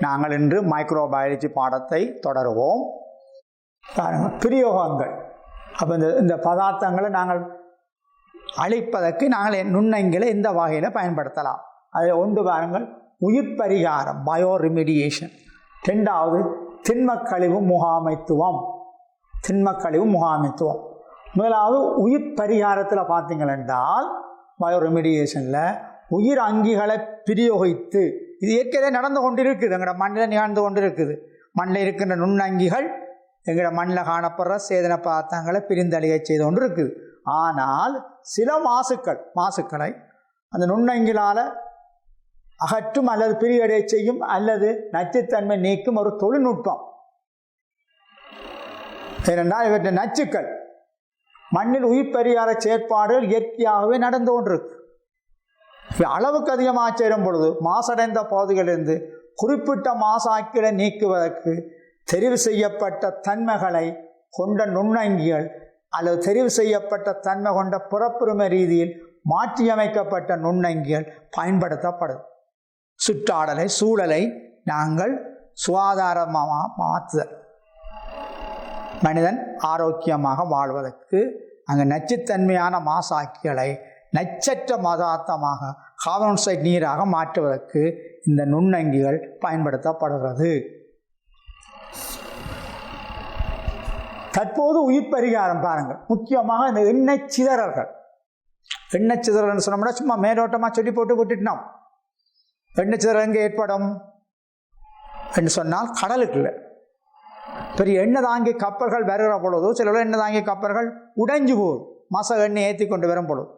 நாங்கள் இன்று மைக்ரோபயாலஜி பாடத்தை தொடருவோம். பிரயோகங்கள். அப்போ இந்த பதார்த்தங்களை நாங்கள் அழிப்பதற்கு நாங்கள் நுண்ணங்கிகளை இந்த வகையில் பயன்படுத்தலாம். அதில் ஒன்று பாருங்கள், உயிர் பரிகாரம், பயோ ரெமிடியேஷன். ரெண்டாவது திண்மக்கழிவு முகாமைத்துவம். முதலாவது உயிர் பரிகாரத்தில் பார்த்தீங்களென்றால் பயோ ரெமிடியேஷனில் உயிர் அங்கிகளை பிரயோகித்து, இது ஏற்கனவே நடந்து கொண்டிருக்குது, எங்களோட மண்ணில் நிகழ்ந்து கொண்டிருக்குது. மண்ணில் இருக்கின்ற நுண்ணங்கிகள் எங்களோட மண்ணில் காணப்படுற சேதன பதார்த்தங்களை பிரிந்தழிய செய்து கொண்டு இருக்குது. ஆனால் சில மாசுக்களை அந்த நுண்ணங்கிலால் அகற்றும் அல்லது பிரியடைய செய்யும் அல்லது நச்சுத்தன்மை நீக்கும் ஒரு தொழில்நுட்பம். ஏனென்றால் இவற்றை நச்சுக்கள் மண்ணில் உயிர் பரிகார செயற்பாடுகள் இயற்கையாகவே நடந்து கொண்டிருக்கு. அளவுக்கு அதிகமாக சேரும் பொழுது மாசடைந்த பகுதிகளிலிருந்து குறிப்பிட்ட மாசாக்கிகளை நீக்குவதற்கு தெரிவு செய்யப்பட்ட தன்மைகளை கொண்ட நுண்ணங்கிகள் அல்லது தெரிவு செய்யப்பட்ட தன்மை கொண்ட புறப்புரிமை ரீதியில் மாற்றியமைக்கப்பட்ட நுண்ணங்கிகள் பயன்படுத்தப்படும். சூழலை நாங்கள் சுகாதாரமாக மாற்றுதல், மனிதன் ஆரோக்கியமாக வாழ்வதற்கு அங்கே நச்சுத்தன்மையான மாசாக்கிகளை நச்சற்ற பதார்த்தமாக கார்பன் டை ஆக்சைடு நீராக மாற்றுவதற்கு இந்த நுண்ணங்கிகள் பயன்படுத்தப்படுகிறது. தற்போது உயிர் பரிகாரம் பாருங்கள், முக்கியமாக இந்த எண்ணெய் சிதறல்கள் சொன்னோம்னா சும்மா மேலோட்டமாக சொல்லி போட்டு விட்டுட்டோம். எண்ணெய் சிதறல் எங்கே ஏற்படும் என்று சொன்னால் கடலுக்குள்ள பெரிய எண்ணெய் தாங்கி கப்பல்கள் வருகிற பொழுது சில எண்ணெய் தாங்கி கப்பல்கள் உடைஞ்சு போகுது. எண்ணெய் ஏற்றி கொண்டு வரும் பொழுது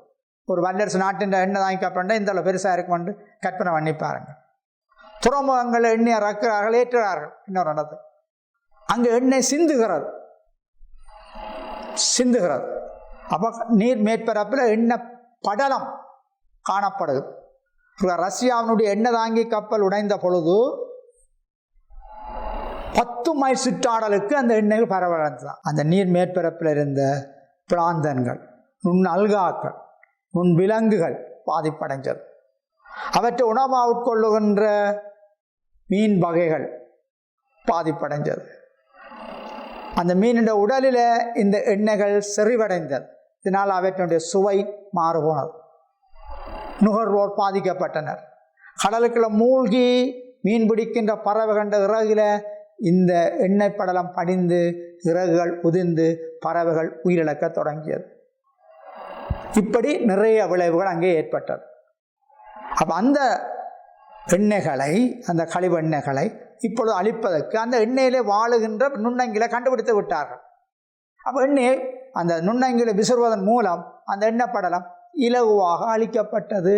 ஒரு வல்லரசு நாட்டின் எண்ணெய் தாங்கி கப்பல்னா இந்த பெருசாக இருக்குமென்று கற்பனை பண்ணி பாருங்கள். துறைமுகங்கள் எண்ணெய் இறக்கிறார்கள், ஏற்றுகிறார்கள். இன்னொரு இடத்து அங்கே எண்ணெய் சிந்துகிறது. அப்போ நீர் மேற்பரப்பில் எண்ணெய் படலம் காணப்படுது. ரஷ்யாவினுடைய எண்ணெய் தாங்கி கப்பல் உடைந்த பொழுது 10 மைல் சுற்றாடலுக்கு அந்த எண்ணெய் பரவலடைந்தான். அந்த நீர் மேற்பரப்பில் இருந்த பிராந்தன்கள், நுண் அல்காக்கள், நுண் விலங்குகள் பாதிப்படைஞ்சது. அவற்றை உணவாக உட்கொள்ளுகின்ற மீன் வகைகள் பாதிப்படைஞ்சது. அந்த மீனின் உடலில் இந்த எண்ணெய்கள் செறிவடைந்தது. இதனால் அவற்றினுடைய சுவை மாறுபோனது. நுகர்வோர் பாதிக்கப்பட்டனர். கடலுக்குள்ள மூழ்கி மீன் பிடிக்கின்ற பறவை கண்ட இறகுல இந்த எண்ணெய் படலம் படிந்து இறகுகள் உதிர்ந்து பறவைகள் உயிரிழக்க தொடங்கியது. இப்படி நிறைய விளைவுகள் அங்கே ஏற்பட்டது. அப்போ அந்த எண்ணெய்களை, அந்த கழிவு எண்ணெய்களை இப்பொழுது அழிப்பதற்கு அந்த எண்ணெயிலே வாழுகின்ற நுண்ணங்கிலை கண்டுபிடித்து விட்டார்கள். அப்போ எண்ணெய் அந்த நுண்ணங்கிலை விசுறுவதன் மூலம் அந்த எண்ணெய் படலம் இலகுவாக அழிக்கப்பட்டது.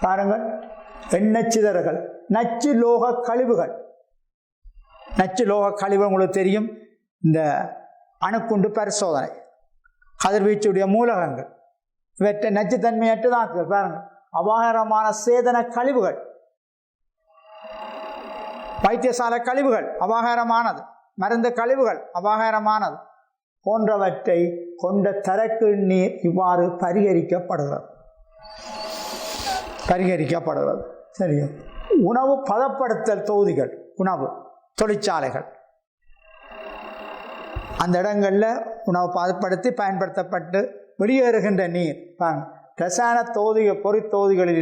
பாருங்கள், எண்ணெய் சிதறல்கள், நச்சு லோக கழிவுகள் உங்களுக்கு தெரியும். இந்த அணுக்குண்டு பரிசோதனை, கதிர்வீச்சுடைய மூலகங்கள், இவற்றை நச்சுத்தன்மையற்றதாக்கு பாருங்கள். அபாயகரமான சேதன கழிவுகள், வைத்தியசாலை கழிவுகள் அபாயகரமானது, மருந்து கழிவுகள் அபாயகரமானது போன்றவற்றை கொண்ட தரக்கு நீர் இவ்வாறு பரிகரிக்கப்படுகிறது. சரியா? உணவு பதப்படுத்தல் தொகுதிகள், உணவு தொழிற்சாலைகள், அந்த இடங்களில் உணவு பதப்படுத்தி பயன்படுத்தப்பட்டு வெளியேறுகின்ற நீர் ரசாயன பொறித்தொகுதிகளில்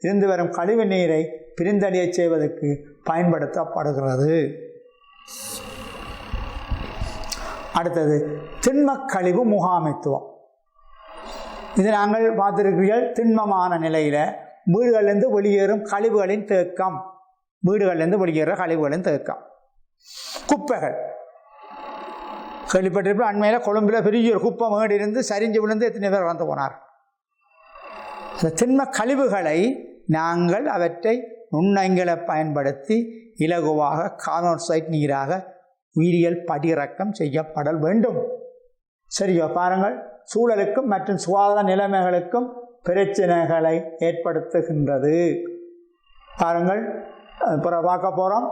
இருந்து வரும் கழிவு நீரை பிரிந்தடைய செய்வதற்கு பயன்படுத்தப்படுகிறது. அடுத்தது திண்மக்கழிவு முகாமைத்துவம். இது நாங்கள் பார்த்திருக்கிறீர்கள். திண்மமான நிலையில் வீடுகளிலிருந்து வெளியேறும் கழிவுகளின் தேக்கம், குப்பைகள் கேள்விப்பட்டிருப்போம். அண்மையில் கொழும்பில் பெரிய ஒரு குப்பை மேடு இருந்து சரிஞ்சு விழுந்து எத்தனை பேர் வந்து போனார். அந்த திண்ம கழிவுகளை நாங்கள் அவற்றை நுண்ணங்கிலை பயன்படுத்தி இலகுவாக கார்பன் டை ஆக்சைடு நீராக உயிரியல் படியிறக்கம் செய்யப்படல் வேண்டும். சரியா? பாருங்கள், சூழலுக்கும் மற்றும் சுகாதார நிலைமைகளுக்கும் பிரச்சனைகளை ஏற்படுத்துகின்றது. பாருங்கள், பார்க்க போகிறோம்.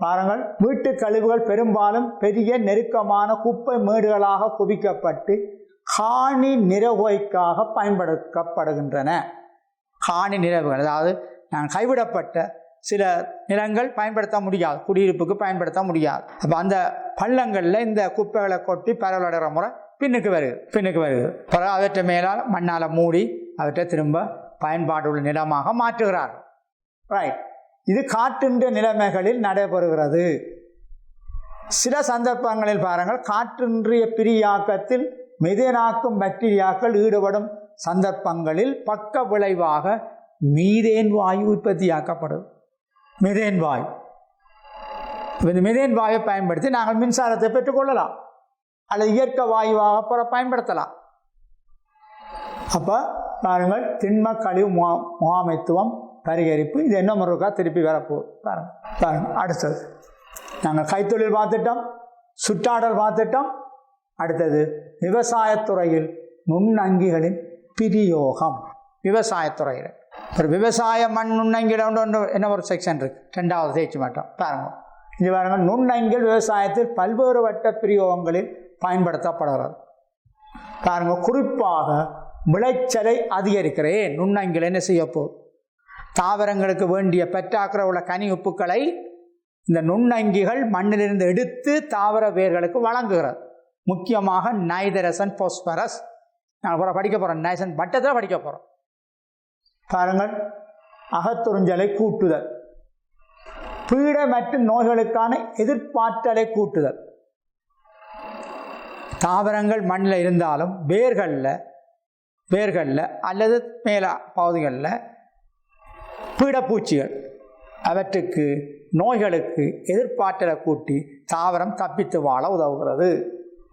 பாருங்கள், வீட்டு கழிவுகள் பெரும்பாலும் பெரிய நெருக்கமான குப்பை மேடுகளாக குவிக்கப்பட்டு காணி நிரவுகைக்காக பயன்படுத்தப்படுகின்றன. காணி நிரவுகள், அதாவது நாங்கள் கைவிடப்பட்ட சில நிலங்கள் பயன்படுத்த முடியாது, குடியிருப்புக்கு பயன்படுத்த முடியாது. அப்போ அந்த பள்ளங்களில் இந்த குப்பைகளை கொட்டி பரவலடைகிற முறை பின்னுக்கு வருது. பிறகு அவற்றை மேலால் மண்ணால் மூடி அவற்றை திரும்ப பயன்பாடுள்ள நிலமாக மாற்றுகிறார்கள். ரைட், இது காற்றின்ற நிலைமைகளில் நடைபெறுகிறது. சில சந்தர்ப்பங்களில் பாருங்கள், காற்றின்றிய பிரியாக்கத்தில் மெதேனாக்கும் பாக்டீரியாக்கள் ஈடுபடும் சந்தர்ப்பங்களில் பக்க விளைவாக மீதேன் வாயு உற்பத்தியாக்கப்படுது. மெதேன் வாயு, இந்த மெதேன் வாயுவை பயன்படுத்தி நாங்கள் மின்சாரத்தை பெற்றுக்கொள்ளலாம் அல்லது இயற்கை வாயுவாக பயன்படுத்தலாம். அப்போ பாருங்கள், திண்ம கழிவு முகாமைத்துவம் பரிகரிப்பு, இது என்ன முறைக்கா திருப்பி வரப்போகுது பாருங்கள். அடுத்தது நாங்கள் கைத்தொழில் பார்த்துட்டோம், சுற்றாடல் பார்த்துட்டோம். அடுத்தது விவசாயத்துறையில் நுண்ணங்கிகளின் பிரயோகம். விவசாயத்துறையில் ஒரு விவசாய மண் நுண்ணங்கிடம் என்ன ஒரு செக்ஷன் இருக்கு, 2வது தேய்ச்சி மாட்டோம் பாருங்க. இது பாருங்கள், நுண்ணங்கில் விவசாயத்தில் பல்வேறு வட்ட பிரயோகங்களில் பயன்படுத்தப்படுகிறது. பாருங்க, குறிப்பாக விளைச்சலை அதிகரிக்கிறேன் நுண்ணங்கில் என்ன செய்யப்போ, தாவரங்களுக்கு வேண்டிய பற்றாக்குறை உள்ள கனி உப்புக்களை இந்த நுண்ணங்கிகள் மண்ணிலிருந்து எடுத்து தாவர வேர்களுக்கு வழங்குகிறது. முக்கியமாக நைதரசன், பாஸ்பரஸ். நாங்கள் படிக்க போகிறோம், நைதரசன் வட்டத்தில் படிக்க போகிறோம். பாருங்கள், அகத்துறிஞ்சலை கூட்டுதல், பீட மற்றும் நோய்களுக்கான எதிர்ப்பாற்றலை கூட்டுதல். தாவரங்கள் மண்ணில் இருந்தாலும் வேர்களில் அல்லது மேல பகுதிகளில் பீடப்பூச்சிகள் அவற்றுக்கு நோய்களுக்கு எதிர்ப்பாற்றலை கூட்டி தாவரம் தப்பித்து வாழ உதவுகிறது.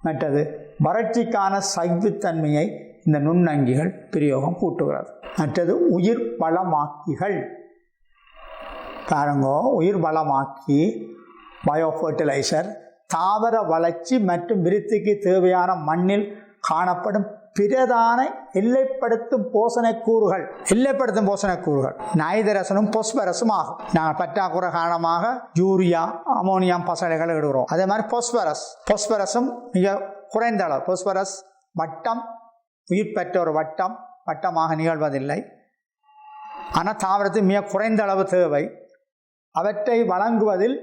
மற்றது வறட்சிக்கான சகிப்புத்தன்மையை இந்த நுண்ணங்கிகள் பிரயோகம் கூட்டுகிறது. மற்றது உயிர் வளமாக்கிகள். பாருங்கோ, உயிர் வளமாக்கி பயோஃபர்டிலைசர் தாவர வளர்ச்சி மற்றும் விருத்திக்கு தேவையான மண்ணில் காணப்படும் பிரதான எல்லைப்படுத்தும் போஷணக்கூறுகள் நைதரசனும் பாஸ்பரஸும் ஆகும். நாங்கள் பற்றாக்குறை காரணமாக யூரியா, அமோனியம் பசலைகள் இடுகிறோம். அதே மாதிரி பாஸ்பரஸும் மிக குறைந்த அளவு. பாஸ்பரஸ் வட்டம், உயிர் பெற்ற ஒரு வட்டமாக நிகழ்வதில்லை. ஆனால் தாவரத்துக்கு மிக குறைந்த அளவு தேவை. அவற்றை வழங்குவதில்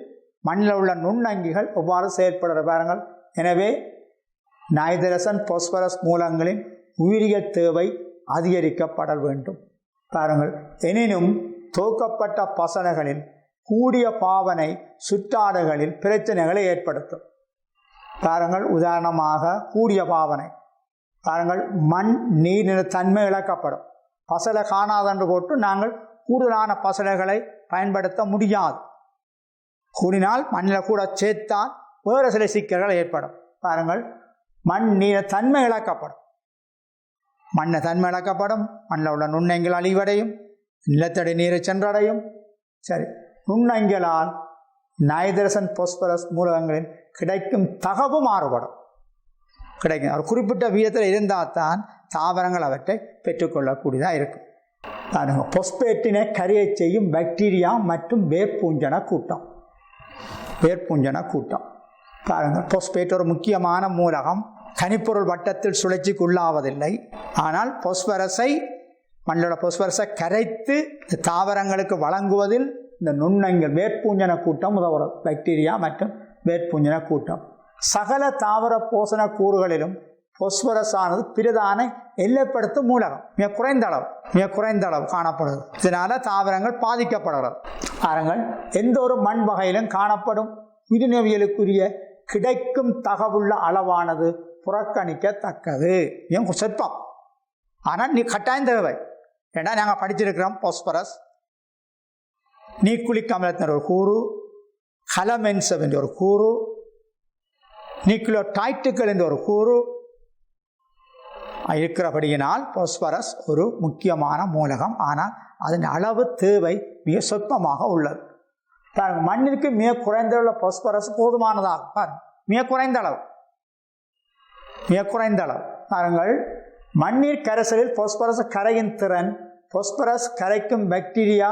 மண்ணில் உள்ள நுண்ணங்கிகள் எவ்வாறு செயல்படுற பாருங்கள். எனவே நைதரசன், பாஸ்பரஸ் மூலங்களின் உயிரியல் தேவை அதிகரிக்கப்பட வேண்டும். பாருங்கள், எனினும் தோக்கப்பட்ட பசலைகளில் கூடிய பாவனை சுற்றாடுகளில் பிரச்சனைகளை ஏற்படுத்தும். பாருங்கள், உதாரணமாக கூடிய பாவனை பாருங்கள், மண் நீர் தன்மை இழக்கப்படும். பசலை காணாதென்று போட்டு நாங்கள் கூடுதலான பசலைகளை பயன்படுத்த முடியாது. கூடினால் மண்ணில் கூட சேர்த்தால் வேறு சில சிக்கல்கள் ஏற்படும். பாருங்கள், மண் நீர் தன்மை இழக்கப்படும். மண்ணில் உள்ள நுண்ணங்கிகள் அழிவடையும், நிலத்தடி நீரை சென்றடையும். சரி, நுண்ணங்கிகளால் நைதரசன், பாஸ்பரஸ் மூலகங்களின் கிடைக்கும் தகவு மாறுபடும். ஒரு குறிப்பிட்ட வீதத்தில் இருந்தால் தான் தாவரங்கள் அவற்றை பெற்றுக்கொள்ளக்கூடியதாக இருக்கும். பாருங்க, பொஸ்பேட்டினை கரையை செய்யும் பாக்டீரியா மற்றும் வேர்பூஞ்சன கூட்டம். பாருங்கள், பொஸ்பேட் ஒரு முக்கியமான மூலகம். கனிப்பொருள் வட்டத்தில் சுழற்சிக்கு உள்ளாவதில்லை. ஆனால் மண்ணோட பாஸ்பரஸை கரைத்து தாவரங்களுக்கு வழங்குவதில் இந்த நுண்ணங்கிகள் வேர்பூஞ்சன கூட்டம் உதவுகிறது. பாக்டீரியா மற்றும் வேர்பூஞ்சன கூட்டம். சகல தாவர போஷண கூறுகளிலும் பாஸ்பரஸ் ஆனது பிரதான எல்லைப்படுத்தும் மூலகம். மிக குறைந்த அளவு காணப்படுது. இதனால தாவரங்கள் பாதிக்கப்படுகிறது. பாருங்கள், எந்த ஒரு மண் வகையிலும் காணப்படும் உயிரினவியலுக்குரிய கிடைக்கும் தகவுள்ள அளவானது புறக்கணிக்கத்தக்கது. ஏன் சொற்பம், ஆனால் நீ கட்டாயம் தேவை. ஏன்னா நாங்கள் படிச்சிருக்கிறோம், பாஸ்பரஸ், நீக்குளிக் அமிலத்தின் ஒரு கூறு, கலமென்சம் என்ற ஒரு கூறு, நியூக்ளியோடைட்டுகள் என்ற ஒரு கூறு இருக்கிறபடியினால் பாஸ்பரஸ் ஒரு முக்கியமான மூலகம். ஆனால் அதன் அளவு தேவை மிக சொற்பமாக உள்ளது. பாருங்கள், மண்ணிற்கு மிக குறைந்த உள்ள பாஸ்பரஸ் போதுமானதாக. பாருங்கள், மிக குறைந்த அளவு. பாருங்கள், மண்ணீர் கரைசலில் பாஸ்பரஸ் கரையின் திறன் பாஸ்பரஸ் கரைக்கும் பாக்டீரியா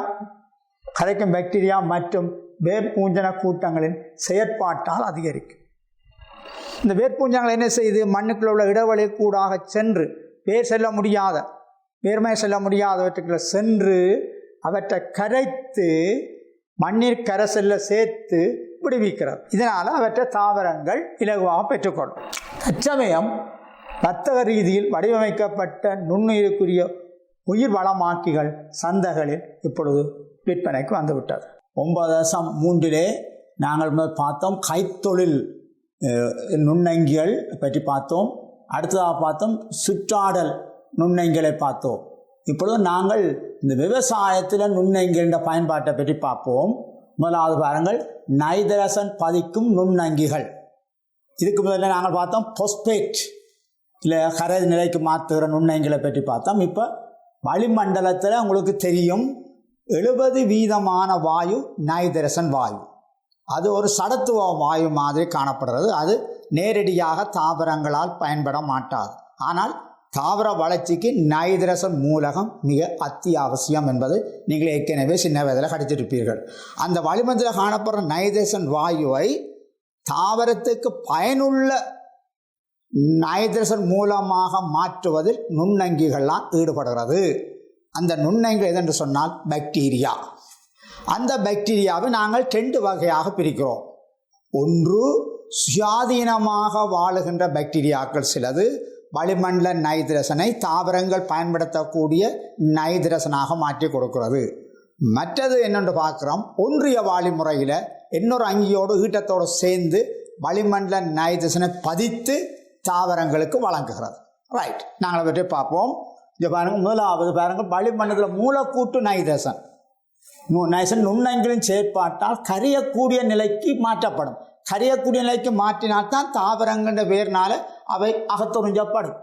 மற்றும் வேர்பூஞ்சன கூட்டங்களின் செயற்பாட்டால் அதிகரிக்கும். இந்த வேர்பூஞ்சங்கள் என்ன செய்யுது, மண்ணுக்குள்ள உள்ள இடைவெளி கூடாக சென்று வேர்மை செல்ல முடியாதவற்றுக்குள்ள சென்று அவற்றை கரைத்து மண்ணீர் கரைசல்ல சேர்த்து விடுவிக்கிறது. இதனால் அவற்றை தாவரங்கள் இலகுவாக பெற்றுக்கொள்ளும். தற்சமயம் வர்த்தக ரீதியில் வடிவமைக்கப்பட்ட நுண்ணுயிருக்குரிய உயிர் வளமாக்கிகள் சந்தைகளில் இப்பொழுது விற்பனைக்கு வந்துவிட்டது. 9.3 நாங்கள் பார்த்தோம் கைத்தொழில் நுண்ணங்கிகள் பற்றி பார்த்தோம். அடுத்ததாக பார்த்தோம் சுற்றாடல் நுண்ணங்கிகளை பார்த்தோம். இப்பொழுது நாங்கள் இந்த விவசாயத்தில் நுண்ணங்கின்ற பயன்பாட்டை பற்றி பார்ப்போம். முதலாவது பாருங்கள், நைதரசன் பதிக்கும் நுண்ணங்கிகள். இதுக்கு முதல்ல நாங்கள் பார்த்தோம் பொஸ்பேட் இல்லை கரை நிலைக்கு மாற்றுகிற நுண்ணங்கிகளை பற்றி பார்த்தோம். இப்போ வளிமண்டலத்தில் உங்களுக்கு தெரியும் 70% வாயு நைதரசன் வாயு. அது ஒரு சடத்துவ வாயு மாதிரி காணப்படுறது. அது நேரடியாக தாவரங்களால் பயன்பட மாட்டாது. ஆனால் தாவர வளர்ச்சிக்கு நைதரசன் மூலகம் மிக அத்தியாவசியம் என்பது நீங்கள் ஏற்கனவே சின்ன வயதில் படித்திருப்பீர்கள். அந்த வளிமண்டலத்தில் காணப்படுற நைதரசன் வாயுவை தாவரத்துக்கு பயனுள்ள நைதரசன் மூலமாக மாற்றுவதில் நுண்ணங்கிகள்லாம் ஈடுபடுகிறது. அந்த நுண்ணங்கிகள் எதென்று சொன்னால் பாக்டீரியா. அந்த பாக்டீரியாவை நாங்கள் 2 வகையாக பிரிக்கிறோம். ஒன்று சுயாதீனமாக வாழுகின்ற பாக்டீரியாக்கள் சிலது வளிமண்டல நைதரசனை தாவரங்கள் பயன்படுத்தக்கூடிய நைதரசனாக மாற்றி கொடுக்கிறது. மற்றது என்னென்று பார்க்குறோம், ஒன்றிய வாழி முறையில் இன்னொரு அங்கியோடு ஈட்டத்தோடு சேர்ந்து வளிமண்டல நைதரசனை பதித்து தாவரங்களுக்கு வழங்குகிறது. ரைட், நாங்கள் அதை பற்றி பார்ப்போம். இங்கே பாருங்கள், முதலாவது பாருங்கள், வளிமண்டலத்தில் மூலக்கூட்டு நைதரசன் நுண்ணங்கிகளின் செயற்பாட்டால் கரையக்கூடிய நிலைக்கு மாற்றப்படும். கரையக்கூடிய நிலைக்கு மாற்றினால்தான் தாவரங்கிற வேர்னால அவை அகத்துறிஞ்சப்படும்.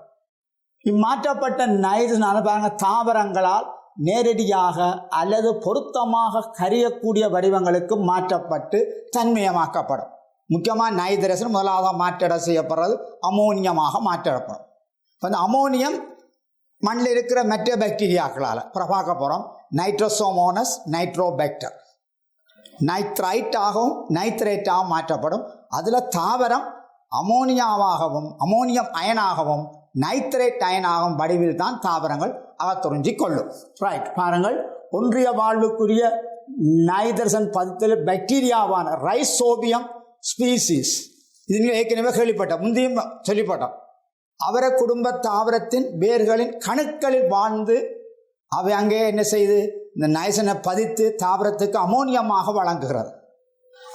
இம்மாற்றப்பட்ட நைதரசனால பாருங்கள் தாவரங்களால் நேரடியாக அல்லது பொருத்தமாக கரையக்கூடிய வடிவங்களுக்கு மாற்றப்பட்டு தன்மயமாக்கப்படும். முக்கியமாக நைதரசன் முதலாவது மாற்றிட செய்யப்படுறது அமோனியமாக மாற்றிடப்படும். அந்த அமோனியம் மண்ணில் இருக்கிற மற்ற பாக்டீரியாக்களால் பார்க்க போகிறோம். நைட்ரோசோமோனஸ் நைட்ரோபாக்டர் நைட்ரைட்டாகவும் நைட்ரேட்டாகவும் மாற்றப்படும். அதில் தாவரம் அமோனியாவாகவும் அமோனியம் அயனாகவும் நைட்ரேட் அயனாகவும் வடிவில் தான் தாவரங்கள் அகத்துறிஞ்சி கொள்ளும். ரைட், பாருங்கள், ஒன்றிய வாழ்வுக்குரிய நைதரசன் பதித்தல் பாக்டீரியாவான ரைசோபியம் ஸ்பீசிஸ். இது ஏற்கனவே கேள்விப்பட்டோம், முந்தையும் சொல்லிப்பட்டோம். அவர குடும்ப தாவரத்தின் வேர்களின் கணுக்களில் வாழ்ந்து அவை அங்கே என்ன செய்து இந்த நைதரசனை பதித்து தாவரத்துக்கு அமோனியமாக வழங்குகிறது.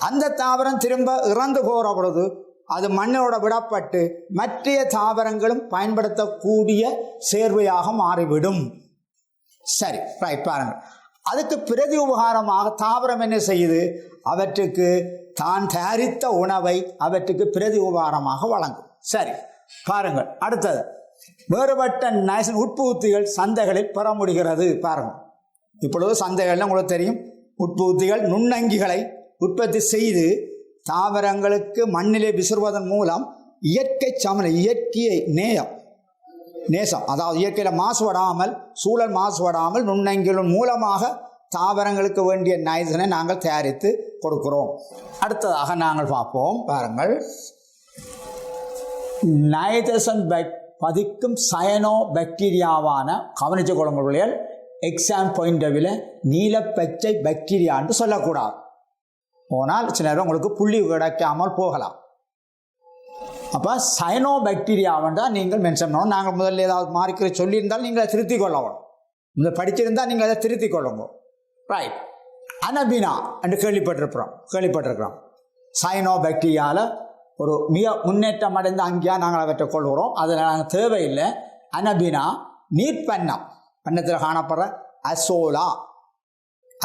அந்த தாவரம் திரும்ப இறந்து போகிற பொழுது அது மண்ணோட விடப்பட்டு மற்ற தாவரங்களும் பயன்படுத்தக்கூடிய சேர்வையாக மாறிவிடும். சரி, ரைட், பாருங்கள். அதுக்கு பிரதி உபகாரமாக தாவரம் என்ன செய்யுது, அவற்றுக்கு தான் தயாரித்த உணவை அவற்றுக்கு பிரதி உபகாரமாக வழங்கும். சரி, பாருங்கள், அடுத்தது வேறுபட்ட நைதரசன் உட்புகுத்திகள் சந்தைகளில் பெற முடிகிறது. பாருங்கள், இப்பொழுது சந்தைகளில் உங்களுக்கு தெரியும் உட்புகுத்திகள் நுண்ணங்கிகளை உற்பத்தி செய்து தாவரங்களுக்கு மண்ணிலே விசுறுவதன் மூலம் இயற்கை சமநிலை, இயற்கையை நேசம், அதாவது இயற்கையில் மாசுபடாமல், சூழல் மாசுபடாமல் நுண்ணங்கிகளின் மூலமாக தாவரங்களுக்கு வேண்டிய நைதரசனை நாங்கள் தயாரித்து கொடுக்கிறோம். அடுத்ததாக நாங்கள் பார்ப்போம். பாருங்கள், நைதரசன் பதிக்கும் சயனோ பாக்டீரியாவான கவனித்து கொள்ளுங்கள். எக்ஸாம் பாயிண்ட் ஆஃப் வியூவில் நீலப்பச்சை பாக்டீரியான்னு சொல்லக்கூடாது. போனால் சில நேரம் உங்களுக்கு புள்ளி கிடைக்காமல் போகலாம். அப்போ சயனோ பாக்டீரியாவென்றால் நீங்கள் மென்ஷன் பண்ணணும். நாங்கள் முதல்ல ஏதாவது மாறிக்கிற சொல்லியிருந்தால் நீங்கள் அதை திருத்திக் கொள்ளணும். இந்த படிச்சிருந்தால் நீங்கள் அதை திருத்திக் கொள்ளுங்க. ரைட், அனபினா என்று கேள்விப்பட்டிருக்கிறோம். சயனோ பாக்டீரியாவில் ஒரு மிக முன்னேற்றம் அடைந்த அங்கேயாக நாங்கள் அவற்றை கொள்கிறோம். அதில் நாங்கள் தேவையில்லை. அனபினா நீர்ப்பண்ணம், பண்ணத்தில் காணப்படுற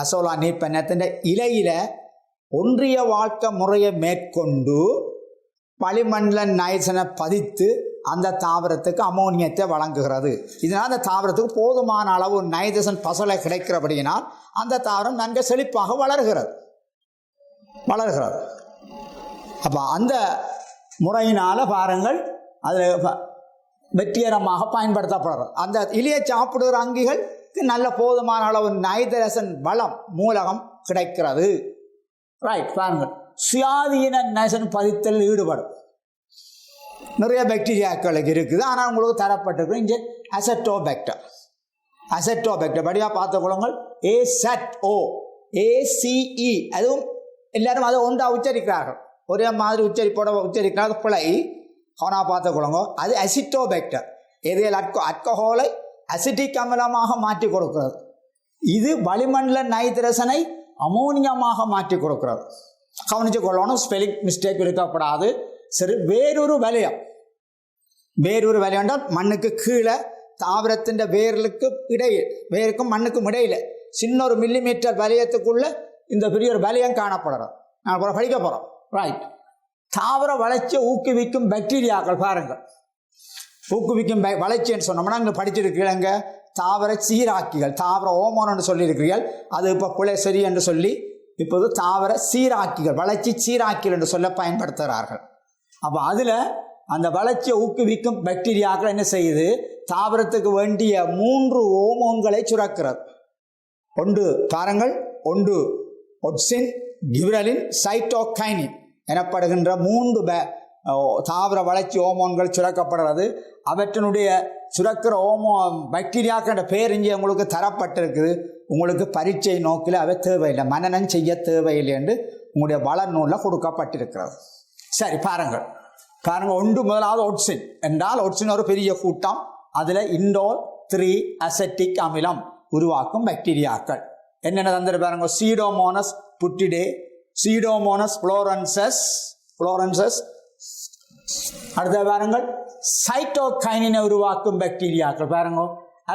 அசோலா நீர்ப்பண்ணத்தின் இலையில் ஒன்றிய வாழ்க்கை முறையை மேற்கொண்டு வளிமண்டல நைதரசனை பதித்து அந்த தாவரத்துக்கு அமோனியத்தை வழங்குகிறது. இதனால் அந்த தாவரத்துக்கு போதுமான அளவு நைதரசன் பசலை கிடைக்கிறபடியினால் அந்த தாவரம் நன்கு செழிப்பாக வளர்கிறது. அப்போ அந்த முறையினால் பாருங்கள் அதில் வெற்றிகரமாக பயன்படுத்தப்படுறது. அந்த இலையை சாப்பிடுகிற அங்கிகளுக்கு நல்ல போதுமான அளவு நைதரசன் வளம் மூலகம் கிடைக்கிறது. ரைட், பாருங்கள், சுயாதீன நைதரசன் பதித்தல் ஈடுபடும் நிறைய பாக்டீரியாக்களுக்கு இருக்குது. ஆனால் உங்களுக்கு தரப்பட்டிருக்கு இங்கே அசட்டோபாக்டர். அசெட்டோபெக்டர் படியா பார்த்த குளங்கள் AZO ACE அதுவும் எல்லாரும் அதை ஒன்றா உச்சரிக்கிறார்கள், ஒரே மாதிரி உச்சரிக்கிறார்கள் பிழை. ஹோனா பார்த்த குளங்கோ அது அசிட்டோபெக்டர். எதில் அல்கஹோலை அசிட்டிக் அமிலமாக மாற்றி கொடுக்கிறது. இது வளிமண்டல நைட்ரசனை அமோனியமாக மாற்றி கொடுக்கிறது. கவனிச்சு கொள்ளணும், ஸ்பெல்லிங் மிஸ்டேக் இருக்கக்கூடாது. சரி, வேறொரு வலயம் என்றால் மண்ணுக்கு கீழே தாவரத்தின் வேர்களுக்கு இடையே, வேருக்கும் மண்ணுக்கும் இடையில சின்ன ஒரு மில்லிமீட்டர் வலயத்துக்குள்ள இந்த பெரிய ஒரு வலயம் காணப்படுறது. நான் படிக்க போறோம். ரைட். தாவர வளர்ச்சியை ஊக்குவிக்கும் பாக்டீரியாக்கள் பாருங்கள். ஊக்குவிக்கும் வளர்ச்சின்னு சொன்னோம்னா இங்கே படிச்சிருக்கீங்க தாவர சீராக்கிகள், தாவர ஓமோன்னு சொல்லியிருக்கிறீர்கள். அது இப்போ பிழை சரி என்று சொல்லி இப்போது தாவர சீராக்கிகள், வளர்ச்சி சீராக்கிகள் என்று சொல்ல பயன்படுத்துகிறார்கள். அப்போ அதில் அந்த வளர்ச்சியை ஊக்குவிக்கும் பாக்டீரியாக்கள் என்ன செய்யுது, தாவரத்துக்கு வேண்டிய 3 ஹோமோன்களை சுரக்கிறது. ஒன்று பாருங்கள், ஒன்று ஒட்சின், கிப்ரலின், சைட்டோகைனின் எனப்படுகின்ற 3 தாவர வளர்ச்சி ஹோமோன்கள் சுரக்கப்படுறது. அவற்றினுடைய சுரக்கிற பாக்டீரியாக்களோட பேர் இங்கே உங்களுக்கு தரப்பட்டிருக்குது. உங்களுக்கு பரீட்சை நோக்கில் அவை தேவையில்லை, மனநம் செய்ய தேவையில்லை என்று உங்களுடைய வளநூலில் கொடுக்கப்பட்டிருக்கிறது. சரி, பாருங்கள். ஒன்று முதலாவது ஒட்சின் என்றால், ஒட்சின் ஒரு பெரிய கூட்டம். அதில் இண்டோல் 3 அசெட்டிக் அமிலம் உருவாக்கும் பாக்டீரியாக்கள் என்னென்ன தந்துட்டு பாருங்க. சீடோமோனஸ் புட்டிடே, சீடோமோனஸ் புளோரன்சஸ். அடுத்த பாருங்கள், சைட்டோகைனினை உருவாக்கும் பாக்டீரியாக்கள் பாருங்க,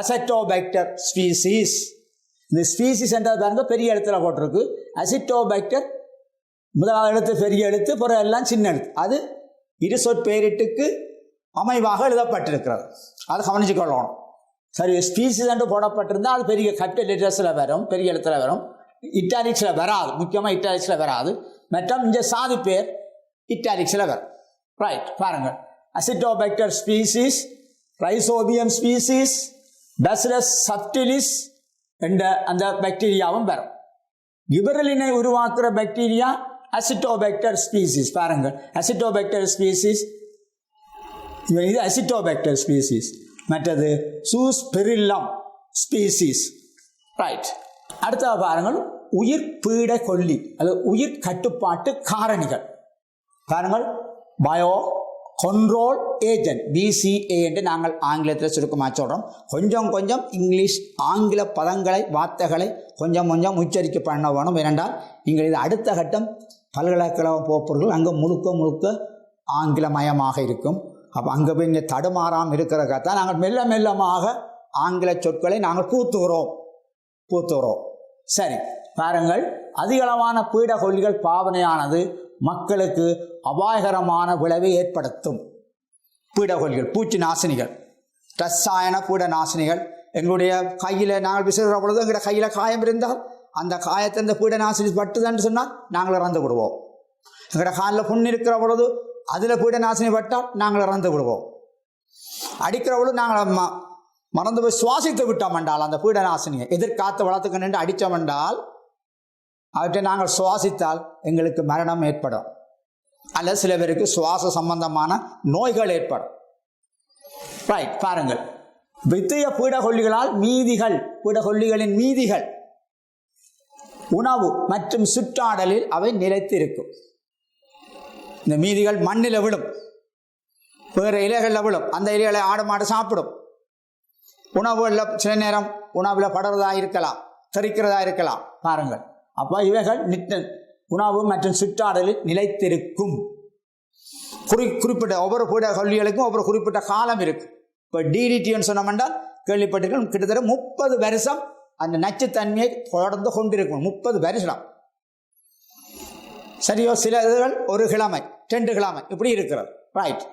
அசெட்டோபெக்டர் ஸ்பீசிஸ். இந்த ஸ்பீசிஸ் என்றது பாருங்க பெரிய எழுத்துல போட்டிருக்கு. அசிட்டோபெக்டர் முதலாவது எழுத்து பெரிய எழுத்து, பிறகு எல்லாம் சின்ன எழுத்து. அது இரு சொற்பெயரிட்டுக்கு அமைவாக எழுதப்பட்டிருக்கிறது. அதை கவனிச்சு கொள்ளணும். சரி, ஸ்பீசிஸ் என்று போடப்பட்டிருந்தால் அது பெரிய கேபிட்டல் லெட்டர்ஸில் வரும், பெரிய எழுத்தில் வரும், இட்டாலிக்ஸில் வராது. முக்கியமாக இட்டாலிக்ஸில் வராது. மற்றும் இந்த சாதி பேர் இட்டாலிக்ஸில் வரும். ரைட். பாருங்கள், acetobacter species, rhizobium species, bacillus subtilis என்ற அந்த பாக்டீரியாவும் வரும். கிபரலினை உருவாக்குற பாக்டீரியா அசிட்டோபெக்டர் ஸ்பீசிஸ். பாருங்கள், அசிட்டோபெக்டர் ஸ்பீசிஸ், இது அசிட்டோபெக்டர் ஸ்பீசிஸ். மற்றது சூஸ்பெரில்லம் ஸ்பீசிஸ். ரைட். அடுத்த பாருங்கள், உயிர் பீட கொல்லி அது உயிர் கட்டுப்பாட்டு காரணிகள். பாருங்கள், பயோ கண்ட்ரோல் ஏஜென்ட், BCA என்று நாங்கள் ஆங்கிலத்தில் சுருக்கமாக சொல்கிறோம். கொஞ்சம் கொஞ்சம் இங்கிலீஷ் ஆங்கில பதங்களை வார்த்தைகளை கொஞ்சம் கொஞ்சம் உச்சரிக்க பண்ண வேணும். ஏனென்றால் நீங்கள் இது அடுத்த கட்டம் பல்கலைக்கழகம் போப்பொருள் அங்கே முழுக்க ஆங்கிலமயமாக இருக்கும். அப்போ அங்கே போய் இங்கே தடுமாறாமல் இருக்கிறதான் நாங்கள் மெல்ல மெல்லமாக ஆங்கில சொற்களை நாங்கள் பூத்துகிறோம். சரி, பாருங்கள், அதிகளவான பீடகொல்லிகள் பாவனையானது மக்களுக்கு அபாயகரமான விளைவை ஏற்படுத்தும். பீடகொல்லிகள், பூச்சி நாசினிகள், ரசாயன பீட நாசினிகள். எங்களுடைய கையில் நாங்கள் விசிறுற பொழுது எங்களுடைய கையில் காயம் இருந்தால் அந்த காயத்தை இந்த பீட நாசினி பட்டுதுன்னு சொன்னால் நாங்கள் இறந்து விடுவோம். எங்களோட காலில் புண் இருக்கிற பொழுது அதில் பீட நாசினி பட்டால் நாங்கள் இறந்து விடுவோம். அடிக்கிற பொழுது நாங்கள் மறந்து போய் சுவாசித்து விட்டோம் என்றால் அந்த பீட நாசினியை எதிர்காத்து வளர்த்துக்க நின்று அடித்தோம் என்றால் அவற்றை நாங்கள் சுவாசித்தால் எங்களுக்கு மரணம் ஏற்படும். அல்லது சில பேருக்கு சுவாச சம்பந்தமான நோய்கள் ஏற்படும். ரைட். பாருங்கள், வித்திய பீடகொல்லிகளால் பீடகொல்லிகளின் மீதிகள் உணவு மற்றும் சுற்றாடலில் அவை நிலைத்திருக்கும். இந்த மீதிகள் மண்ணில் விழும், வேறு இலைகளில் விழும். அந்த இலைகளை ஆடு மாடு சாப்பிடும். உணவுகளில் சில நேரம் உணவில் படுறதா இருக்கலாம், தெரிக்கிறதா இருக்கலாம். பாருங்கள், அப்போ இவைகள் உணவு மற்றும் சுற்றாடலில் நிலைத்திருக்கும். குறிப்பிட்ட ஒவ்வொரு பீடகொல்லிகளுக்கும் ஒவ்வொரு குறிப்பிட்ட காலம் இருக்கு. இப்போ DDTன்னு சொன்னோம்னால் கேள்விப்பட்டிருக்கோம், கிட்டத்தட்ட 30 வருஷம் அந்த நச்சுத்தன்மையை தொடர்ந்து கொண்டிருக்கும். 30 வருஷம். சரியோ, சில இதுகள் 1 கிழமை 2 கிழமை இப்படி இருக்கிறது. ரைட்.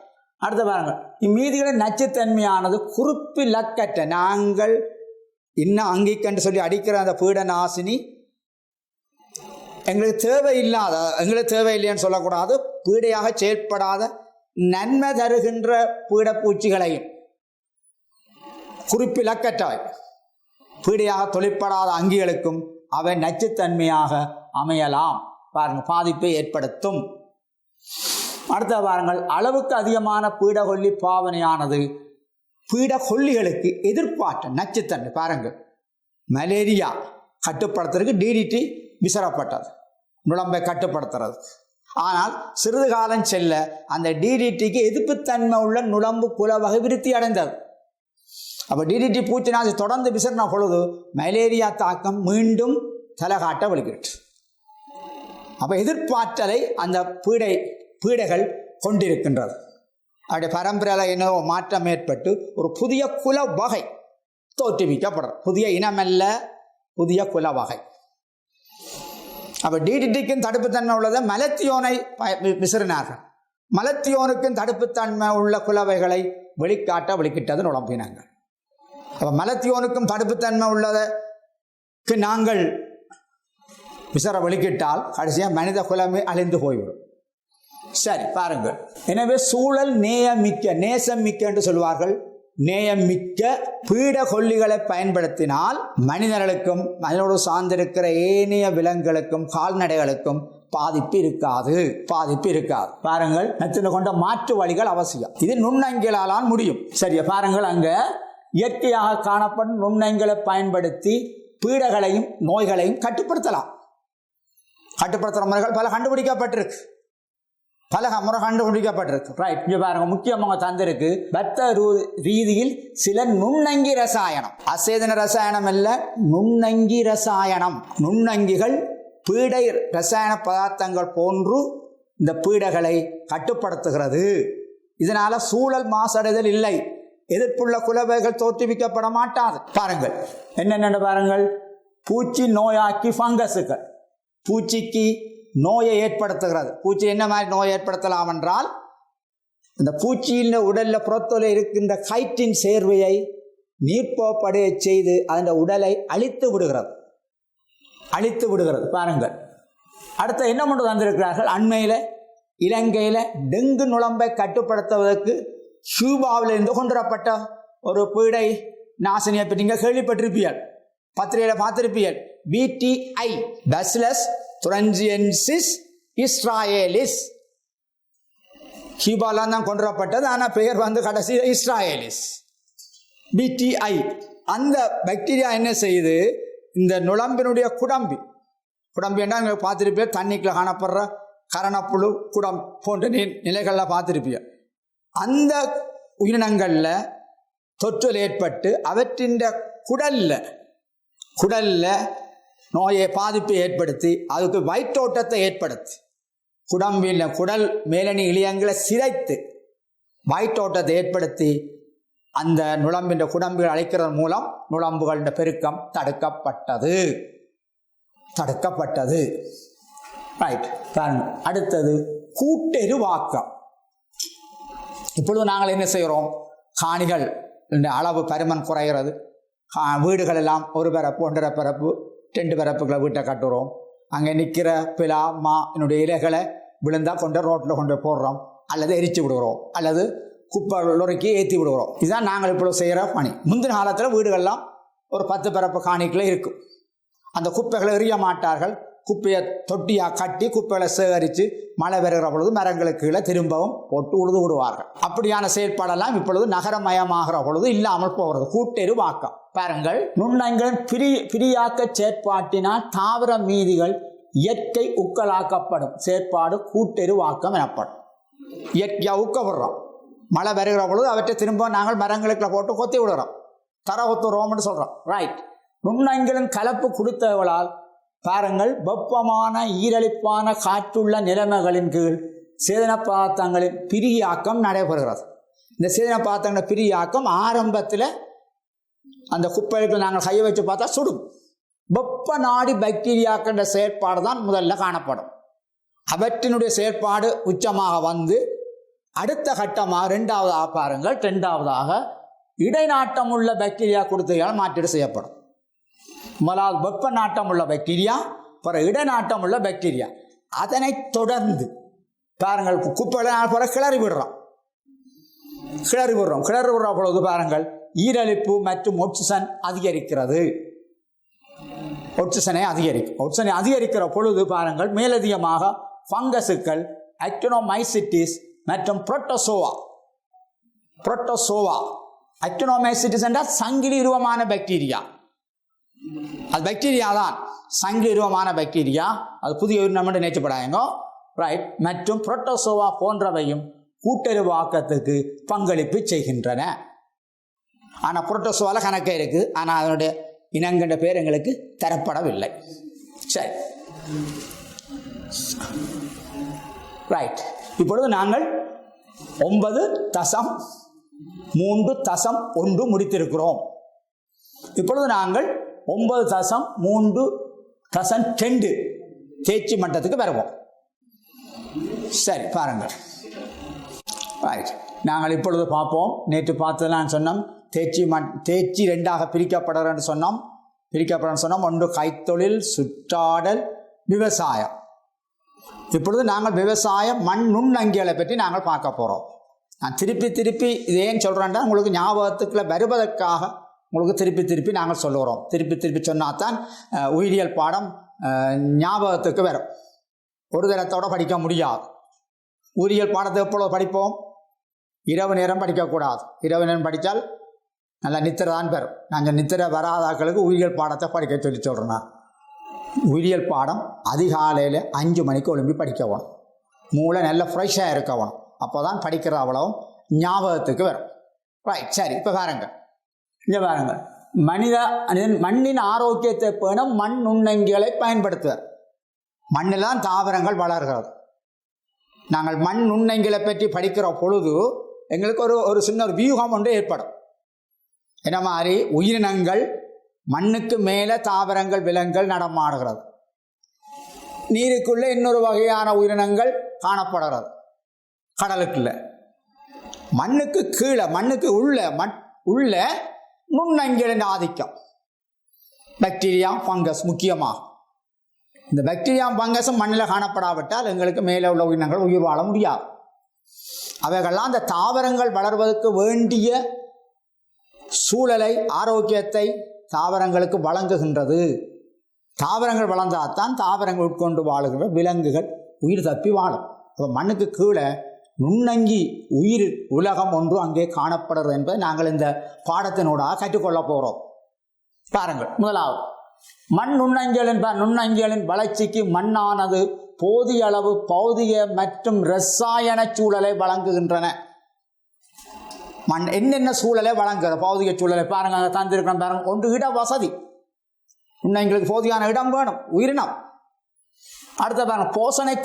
அடுத்த பாருங்கள், இம்மீதிகளின் நச்சுத்தன்மையானது குறிப்பிலக்கற்ற, நாங்கள் இன்னும் அங்கீகண்டு சொல்லி அடிக்கிற அந்த பீடநாசினி எங்களுக்கு தேவையில்லைன்னு சொல்லக்கூடாது. பீடையாக செயல்படாத நன்மை தருகின்ற பீடப்பூச்சிகளையும் குறிப்பிலக்கற்றவை பீடையாக தொழிற்படாத அங்கிகளுக்கும் அவை நச்சுத்தன்மையாக அமையலாம். பாருங்கள், பாதிப்பை ஏற்படுத்தும். அடுத்த பாருங்கள், அளவுக்கு அதிகமான பீடகொல்லி பாவனையானது பீட கொல்லிகளுக்கு எதிர்ப்பாற்றல் நச்சுத்தன்மை. பாருங்கள், மலேரியா கட்டுப்படுத்துறதுக்கு டிடிடி விசரப்பட்டது, நுழம்பை கட்டுப்படுத்துறது. ஆனால் சிறிது காலம் செல்ல அந்த டிடிடிக்கு எதிர்ப்புத்தன்மை உள்ள நுழம்பு குல வகை விருத்தி அடைந்தது. அப்போ டிடிடி பூச்சினாசி தொடர்ந்து விசிறின பொழுது மலேரியா தாக்கம் மீண்டும் தலைகாட்ட வலிக்கிட்டு. அப்போ எதிர்ப்பாற்றலை அந்த பீடைகள் கொண்டிருக்கின்றது. அவருடைய பரம்பரையில் என்ன மாற்றம் ஏற்பட்டு ஒரு புதிய குல வகை தோற்றுவிக்கப்படுறது. புதிய இனமல்ல, புதிய குல வகை. அப்போ டிடிடிக்கும் தடுப்புத்தன்மை உள்ளதை மலத்தியோனை விசிறினார்கள். மலத்தியோனுக்கும் தடுப்புத்தன்மை உள்ள குலவைகளை வெளிக்கிட்டது நுழம்பினாங்கள். அப்போ மலத்தியோனுக்கும் தடுப்புத்தன்மை உள்ளதற்கு நாங்கள் விசர வெளிக்கிட்டால் கடைசியாக மனித குலமே அழிந்து போய்விடும். சரி, பாருங்கள். எனவே சூழல் நேசம் மிக்க என்று சொல்வார்கள். நேயமிக்க பீட கொல்லிகளை பயன்படுத்தினால் மனிதர்களுக்கும் மனிதனோடு சார்ந்திருக்கிற ஏனைய விலங்குகளுக்கும் கால்நடைகளுக்கும் பாதிப்பு இருக்காது. பாருங்கள், நத்தின கொண்ட மாற்று வழிகள் அவசியம். இது நுண்ணங்கிகளால் முடியும். சரியா? பாருங்கள், அங்க இயற்கையாக காணப்படும் நுண்ணங்களை பயன்படுத்தி பீடைகளையும் நோய்களையும் கட்டுப்படுத்தலாம். கட்டுப்படுத்துகிற முறைகள் பல கண்டுபிடிக்கப்பட்டிருக்கு. ரைட். இங்கே பாருங்க, முக்கியமாக தந்திருக்கு பத்த ரீதியில் சில நுண்ணங்கி ரசாயனம், அசேதன ரசாயனம் அல்ல, நுண்ணங்கி ரசாயனம். நுண்ணங்கிகள் பீடை ரசாயன பதார்த்தங்கள் போன்று இந்த பீடைகளை கட்டுப்படுத்துகிறது. இதனால சூழல் மாசடைதல் இல்லை, எதிர்ப்புள்ள குலவைகள் தோற்றுவிக்கப்பட மாட்டாது. பாருங்கள் என்னென்ன பாருங்கள். பூச்சி நோயாக்கி ஃபங்கஸுகள் பூச்சிக்கு நோயை ஏற்படுத்துகிறது. பூச்சி என்ன மாதிரி நோயை ஏற்படுத்தலாம் என்றால், இந்த பூச்சியின் உடலில் புறத்தொலை இருக்கின்ற கைட்டின் சேர்வையை நீர்ப்போப்படைய செய்து அதன் உடலை அழித்து விடுகிறது. பாருங்கள், அடுத்த என்ன கொண்டு வந்திருக்கிறார்கள். அண்மையில் இலங்கையில் டெங்கு நுழம்பை கட்டுப்படுத்துவதற்கு கியூபாவில் இருந்து கொண்டு வரப்பட்ட ஒரு பீடை நாசினியை பற்றி நீங்கள் கேள்விப்பட்டிருப்பீர்கள், பத்திரிகையில் பார்த்திருப்பீர்கள். BTI, Bacillus thuringiensis israelis. கியூபாலாம் தான் கொண்டு வரப்பட்டது, ஆனால் பெயர் வந்து கடைசி இஸ்ராயலிஸ். BTI அந்த பாக்டீரியா என்ன செய்யுது, இந்த நுழம்பினுடைய குடம்பி என்றால் நீங்கள் பார்த்துருப்பீங்க, தண்ணிக்குள்ள காணப்படுற கரணப்புழு குடம் போன்ற நிலைகளில் பார்த்துருப்பீங்க. அந்த உயிரினங்களில் தொற்றல் ஏற்பட்டு அவற்றின் குடல்ல நோயை பாதிப்பை ஏற்படுத்தி அதுக்கு வயிற்றோட்டத்தை ஏற்படுத்தி குடல் மேலணி இழியங்களை சிதைத்து வயிற்றோட்டத்தை ஏற்படுத்தி அந்த நுழம்பின் குடம்புகள் அழைக்கிறது மூலம் நுழம்புகளின் பெருக்கம் தடுக்கப்பட்டது. ரைட். அடுத்தது கூட்டெருவாக்கம். இப்பொழுது நாங்கள் என்ன செய்கிறோம், காணிகள் அளவு பருமன் குறைகிறது, வீடுகள் எல்லாம் ஒரு பரப்பு 1.5 பரப்பு 2 பரப்புகளை வீட்டை கட்டுறோம். அங்கே நிற்கிற பிலா என்னுடைய இலைகளை விழுந்தால் கொண்டு ரோட்டில் கொண்டு போடுறோம், அல்லது எரிச்சு விடுகிறோம், அல்லது குப்பை லொரிக்கி ஏற்றி விடுகிறோம். இதுதான் நாங்கள் இப்பொழுது செய்கிற பணி. முந்தின காலத்தில் வீடுகள்லாம் ஒரு 10 பரப்பு காணிக்குள்ளே இருக்கும். அந்த குப்பைகளை எறிய மாட்டார்கள். குப்பையை தொட்டியாக கட்டி குப்பைகளை சேகரித்து மழை வருகிற பொழுது மரங்களுக்கு கீழே திரும்பவும் போட்டு உழுது விடுவார்கள். அப்படியான செயற்பாடெல்லாம் இப்பொழுது நகரமயமாகிற பொழுது இல்லாமல் போகிறது. கூட்டெருவாக்கம். பாருங்கள், நுண்ணங்கிகளின் பிரியாக்க செயற்பாட்டினால் தாவர மீதிகள் இயற்கை உக்கலாக்கப்படும் செயற்பாடு கூட்டெருவாக்கம் எனப்படும். இயற்கையாக உக்கப்படுறோம், மழை வருகிற பொழுது அவற்றை திரும்ப நாங்கள் மரங்களுக்குள்ள போட்டு கொத்தி விடுறோம், தர கொத்துறோம்னு சொல்கிறோம். ரைட். நுண்ணங்கிகளின் கலப்பு கொடுத்தவர்களால் பாருங்கள், வெப்பமான ஈரழிப்பான காற்றுள்ள நிலைமைகளின் கீழ் சேதன பதார்த்தங்களின் பிரியாக்கம் நடைபெறுகிறது. இந்த சேதன பதார்த்தங்களின் பிரியாக்கம் ஆரம்பத்தில் அந்த குப்பைகளுக்கு நாங்கள் கையை வச்சு பார்த்தா சுடும். வெப்ப நாடி பாக்டீரியாக்கின்ற செயற்பாடு தான் முதல்ல காணப்படும். அவற்றினுடைய செயற்பாடு உச்சமாக வந்து அடுத்த கட்டமாக ரெண்டாவதாக இடைநாட்டம் உள்ள பாக்டீரியா கொடுத்ததால் மாற்றீடு செய்யப்படும். முதலாவது வெப்ப நாட்டம் உள்ள பாக்டீரியா, பிறகு இடைநாட்டம் உள்ள பாக்டீரியா. அதனை தொடர்ந்து பாருங்கள், குப்பைகளை கிளறி விடுற பொழுது பாருங்கள், ஈரழிப்பு மற்றும் ஒட்சிசன் அதிகரிக்கிறது. ஒட்சிசனை அதிகரிக்கிற பொழுது பாருங்கள், மேலதிகமாக ஃபங்கஸுக்கள், ஆக்டினோமைசிட்டிஸ் மற்றும் புரோட்டோசோவா ஆக்டினோமைசிட்டிஸ் என்றால் சங்கிலி உருவமான பாக்டீரியா. அது பாக்டீரியா தான், சங்கிலி உருவமான பாக்டீரியா. அது புதிய உயிரினம் என்று நினைச்சப்படாங்க. ரைட். மற்றும் புரோட்டோசோவா போன்றவையும் கூட்டுறவாக்கத்துக்கு பங்களிப்பு செய்கின்றன. ஆனால் புரோட்டோசோவாவில் கணக்கே இருக்கு, ஆனால் அதனுடைய இனங்கண்ட பேர் எங்களுக்கு தரப்படவில்லை. சரி, ரைட். இப்பொழுது நாங்கள் 9.3.1 முடித்திருக்கிறோம். இப்பொழுது நாங்கள் 9.3.2 தேர்ச்சி மட்டத்துக்கு வருவோம். சரி, பாருங்கள். ரைட். நாங்கள் இப்பொழுது பார்ப்போம். நேற்று பார்த்ததெல்லாம் சொன்னோம், தேர்ச்சி 2ஆக பிரிக்கப்படுறன்னு சொன்னோம். ஒன்று கைத்தொழில், சுற்றாடல், விவசாயம். இப்பொழுது நாங்கள் விவசாயம் மண் நுண்ணங்கிகளை பற்றி நாங்கள் பார்க்க போகிறோம். நான் திருப்பி இது ஏன் சொல்கிறேன்னா உங்களுக்கு ஞாபகத்துக்குள்ள வருவதற்காக உங்களுக்கு திருப்பி நாங்கள் சொல்லுகிறோம். திருப்பி சொன்னால் தான் உயிரியல் பாடம் ஞாபகத்துக்கு வரும். ஒரு தரத்தோடு படிக்க முடியாது. உயிரியல் பாடத்தை எப்பொழுது படிப்போம்? இரவு நேரம் படிக்கக்கூடாது. இரவு நேரம் படித்தால் நல்லா நித்திரை தான் பெறும். நாங்கள் நித்திரை வராதாக்களுக்கு உயிரியல் பாடத்தை படிக்க சொல்கிறேன். உயிரியல் பாடம் அதிகாலையில் 5 மணிக்கு ஒழும்பி படிக்க வேணும். மூளை நல்ல ஃப்ரெஷ்ஷாக இருக்க வேணும். அப்போ தான் படிக்கிற அவ்வளவும் ஞாபகத்துக்கு வரும். ரைட். சரி, இப்போ பாருங்கள், இங்கே பாருங்கள். மண்ணின் ஆரோக்கியத்தை பேண மண் நுண்ணங்கிகளை பயன்படுத்துவார். மண்ணில் தான் தாவரங்கள் வளர்கிறது. நாங்கள் மண் நுண்ணங்கிகளை பற்றி படிக்கிற பொழுது எங்களுக்கு ஒரு சின்ன ஒரு வியூகம் ஒன்று ஏற்படும். என்ன மாதிரி உயிரினங்கள் மண்ணுக்கு மேலே தாவரங்கள், விலங்குகள் நடமாடுகிறது. நீருக்குள்ளே இன்னொரு வகையான உயிரினங்கள் காணப்படுகிறது. கடலுக்குள்ள, மண்ணுக்கு கீழே, மண்ணுக்கு உள்ள நுண்ணங்கிகளின் ஆதிக்கம். பாக்டீரியா, ஃபங்கஸ் முக்கியமாக. இந்த பாக்டீரியா, ஃபங்கஸும் மண்ணில் காணப்படாவிட்டால் எங்களுக்கு மேலே உள்ள உயிரினங்கள் உயிர் வாழ முடியாது. அவைகள்லாம் அந்த தாவரங்கள் வளர்வதற்கு வேண்டிய சூழலை, ஆரோக்கியத்தை தாவரங்களுக்கு வழங்குகின்றது. தாவரங்கள் வளர்ந்தால்தான் தாவரங்கள் உட்கொண்டு வாழுகிற விலங்குகள் உயிர் தப்பி வாழும். இப்போ மண்ணுக்கு கீழே நுண்ணங்கி உயிர் உலகம் ஒன்று அங்கே காணப்படுறது என்பதை நாங்கள் இந்த பாடத்தினூடாக கற்றுக்கொள்ள போகிறோம். பாருங்கள், முதலாவது மண் நுண்ணங்கிகளின் வளர்ச்சிக்கு மண்ணானது போதிய அளவு பௌதிக மற்றும் இரசாயன சூழலை வழங்குகின்றன. மண் என்னென்ன சூழலை வழங்குகிறது? பௌதிக சூழலை பாருங்க, அதை தந்திருக்கிறோம். பாருங்க, ஒன்று இட வசதி. நுண்ணங்கிகளுக்கு போதியான இடம் வேணும், உயிரினம். அடுத்த பாருங்க, போஷணை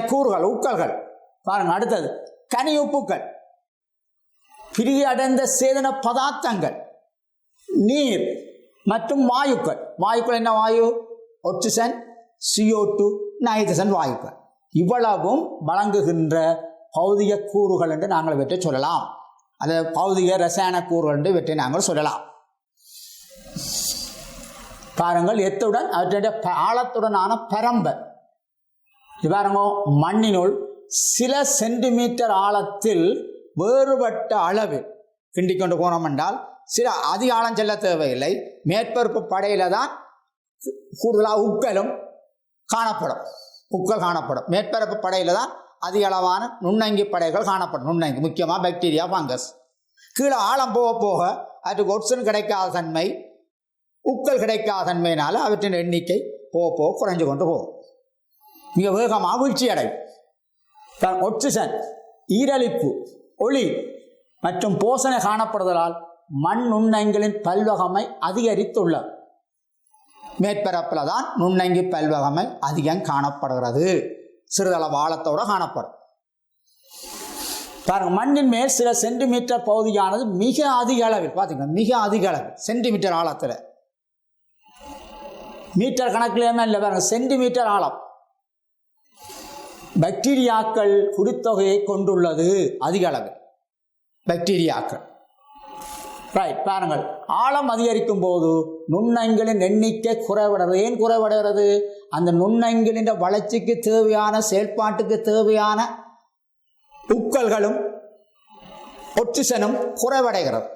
கூறுகள், உக்கல்கள். பாருங்க, அடுத்தது கனி உப்புக்கள், பிரியடைந்த சேதன பதார்த்தங்கள், நீர் மற்றும் வாயுக்கள். என்ன வாயு? ஆக்சிஜன், CO2, நைட்ரஜன் வாயுக்கள். இவ்வளவும் வழங்குகின்ற பௌதிக கூறுகள் என்று நாங்கள் இவற்றை சொல்லலாம். அது பௌதிக ரசாயன கூறுகள் என்று இவற்றை நாங்கள் சொல்லலாம். பாருங்கள், எத்துடன் அவற்றுடைய ஆழத்துடனான பரம்பல். பாருங்க, மண்ணினுள் சில சென்டிமீட்டர் ஆழத்தில் வேறுபட்ட அளவில் கிண்டி கொண்டு போனோம் என்றால் சில அதிக ஆழம் செல்ல தேவையில்லை. மேற்பரப்பு படையில தான் கூடுதலாக உட்கள் காணப்படும். மேற்பரப்பு படையில தான் அதிக அளவான நுண்ணங்கி படைகள் காணப்படும். நுண்ணங்கி முக்கியமாக பாக்டீரியா, ஃபங்கஸ். கீழே ஆழம் போக போக அதுக்கு ஒட்சன் கிடைக்காத தன்மை, உட்கள் கிடைக்காத தன்மையினால அவற்றின் எண்ணிக்கை போக குறைஞ்சு கொண்டு போகும். மிக வேகமாக வீழ்ச்சி அடையும். ஒட்சிஜன், ஈரலிப்பு, ஒளி மற்றும் போஷணை காணப்படுதலால் மண் நுண்ணங்கிகளின் பல்வகமை அதிகரித்துள்ளது. மேற்பரப்பில் தான் நுண்ணங்கி பல்வகமை அதிகம் காணப்படுகிறது. சிறிதளவு ஆழத்தோடு காணப்படும். பாருங்க, மண்ணின் மேல் சில சென்டிமீட்டர் பகுதியானது மிக அதிக அளவில், பார்த்தீங்கன்னா மிக அதிக அளவு சென்டிமீட்டர் ஆழத்தில், மீட்டர் கணக்கிலேயுமே இல்லை. பாருங்க, சென்டிமீட்டர் ஆழம் பாக்டீரியாக்கள் குடித்தொகையை கொண்டுள்ளது. அதிக அளவு பாக்டீரியாக்கள். ரைட். பாருங்கள், ஆழம் அதிகரிக்கும் போது நுண்ணங்கிகளின் எண்ணிக்கை குறைவடைகிறது. ஏன் குறைவடைகிறது? அந்த நுண்ணங்கிகளின் வளர்ச்சிக்கு தேவையான, செயல்பாட்டுக்கு தேவையான உக்கல்களும் ஒட்சிஜனும் குறைவடைகிறது.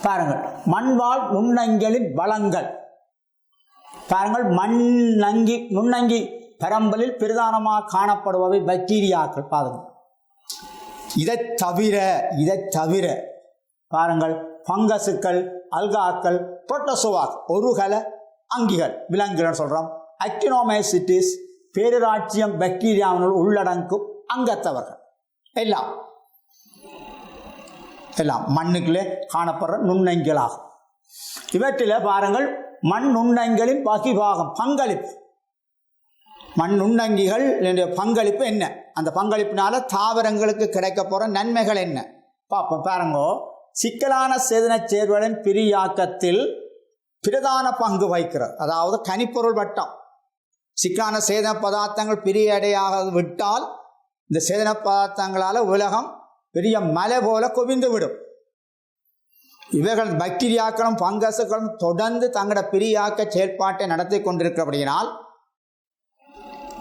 பாருங்கள், மண்வாழ் நுண்ணங்கிகளின் வளங்கள். பாருங்கள், நுண்ணங்கி பரம்பலில் பிரதானமாக காணப்படுபவை பாக்டீரியாக்கள். பாருங்கள், இதை தவிர பாருங்கள், பங்கசுக்கள், அல்காக்கள், புரோட்டோசோவாக் ஒருகல அங்கிகள், விலங்குகள் சொல்கிறோம். ஆக்டினோமைசிட்டிஸ் பேரராட்சியம் பாக்டீரியாவினுள் உள்ளடங்கும் அங்கத்தவர்கள் எல்லாம் மண்ணுக்குள்ளே காணப்படுற நுண்ணங்கிகளாகும். இவற்றில் பாருங்கள், மண் நுண்ணங்கிகளின் வகிபாகம் பங்களிப்பு. மண் நுண்ணங்கிகள் பங்களிப்பு என்ன, அந்த பங்களிப்பினால தாவரங்களுக்கு கிடைக்க போகிற நன்மைகள் என்ன பார்ப்போம். பாருங்கோ, சிக்கலான சேதன சேர்வுகளின் பிரியாக்கத்தில் பிரதான பங்கு வகிக்கிறது. அதாவது கனிப்பொருள் வட்டம், சிக்கலான சேதன பதார்த்தங்கள் பிரியடையாக விட்டால் இந்த சேதன பதார்த்தங்களால் உலகம் பெரிய மலை போல குவிந்து விடும். இவைகள் பாக்டீரியாக்களும் பங்கசுகளும் தொடர்ந்து தங்களோட பிரியாக்க செயல்பாட்டை நடத்தி கொண்டிருக்கிறபடியினால்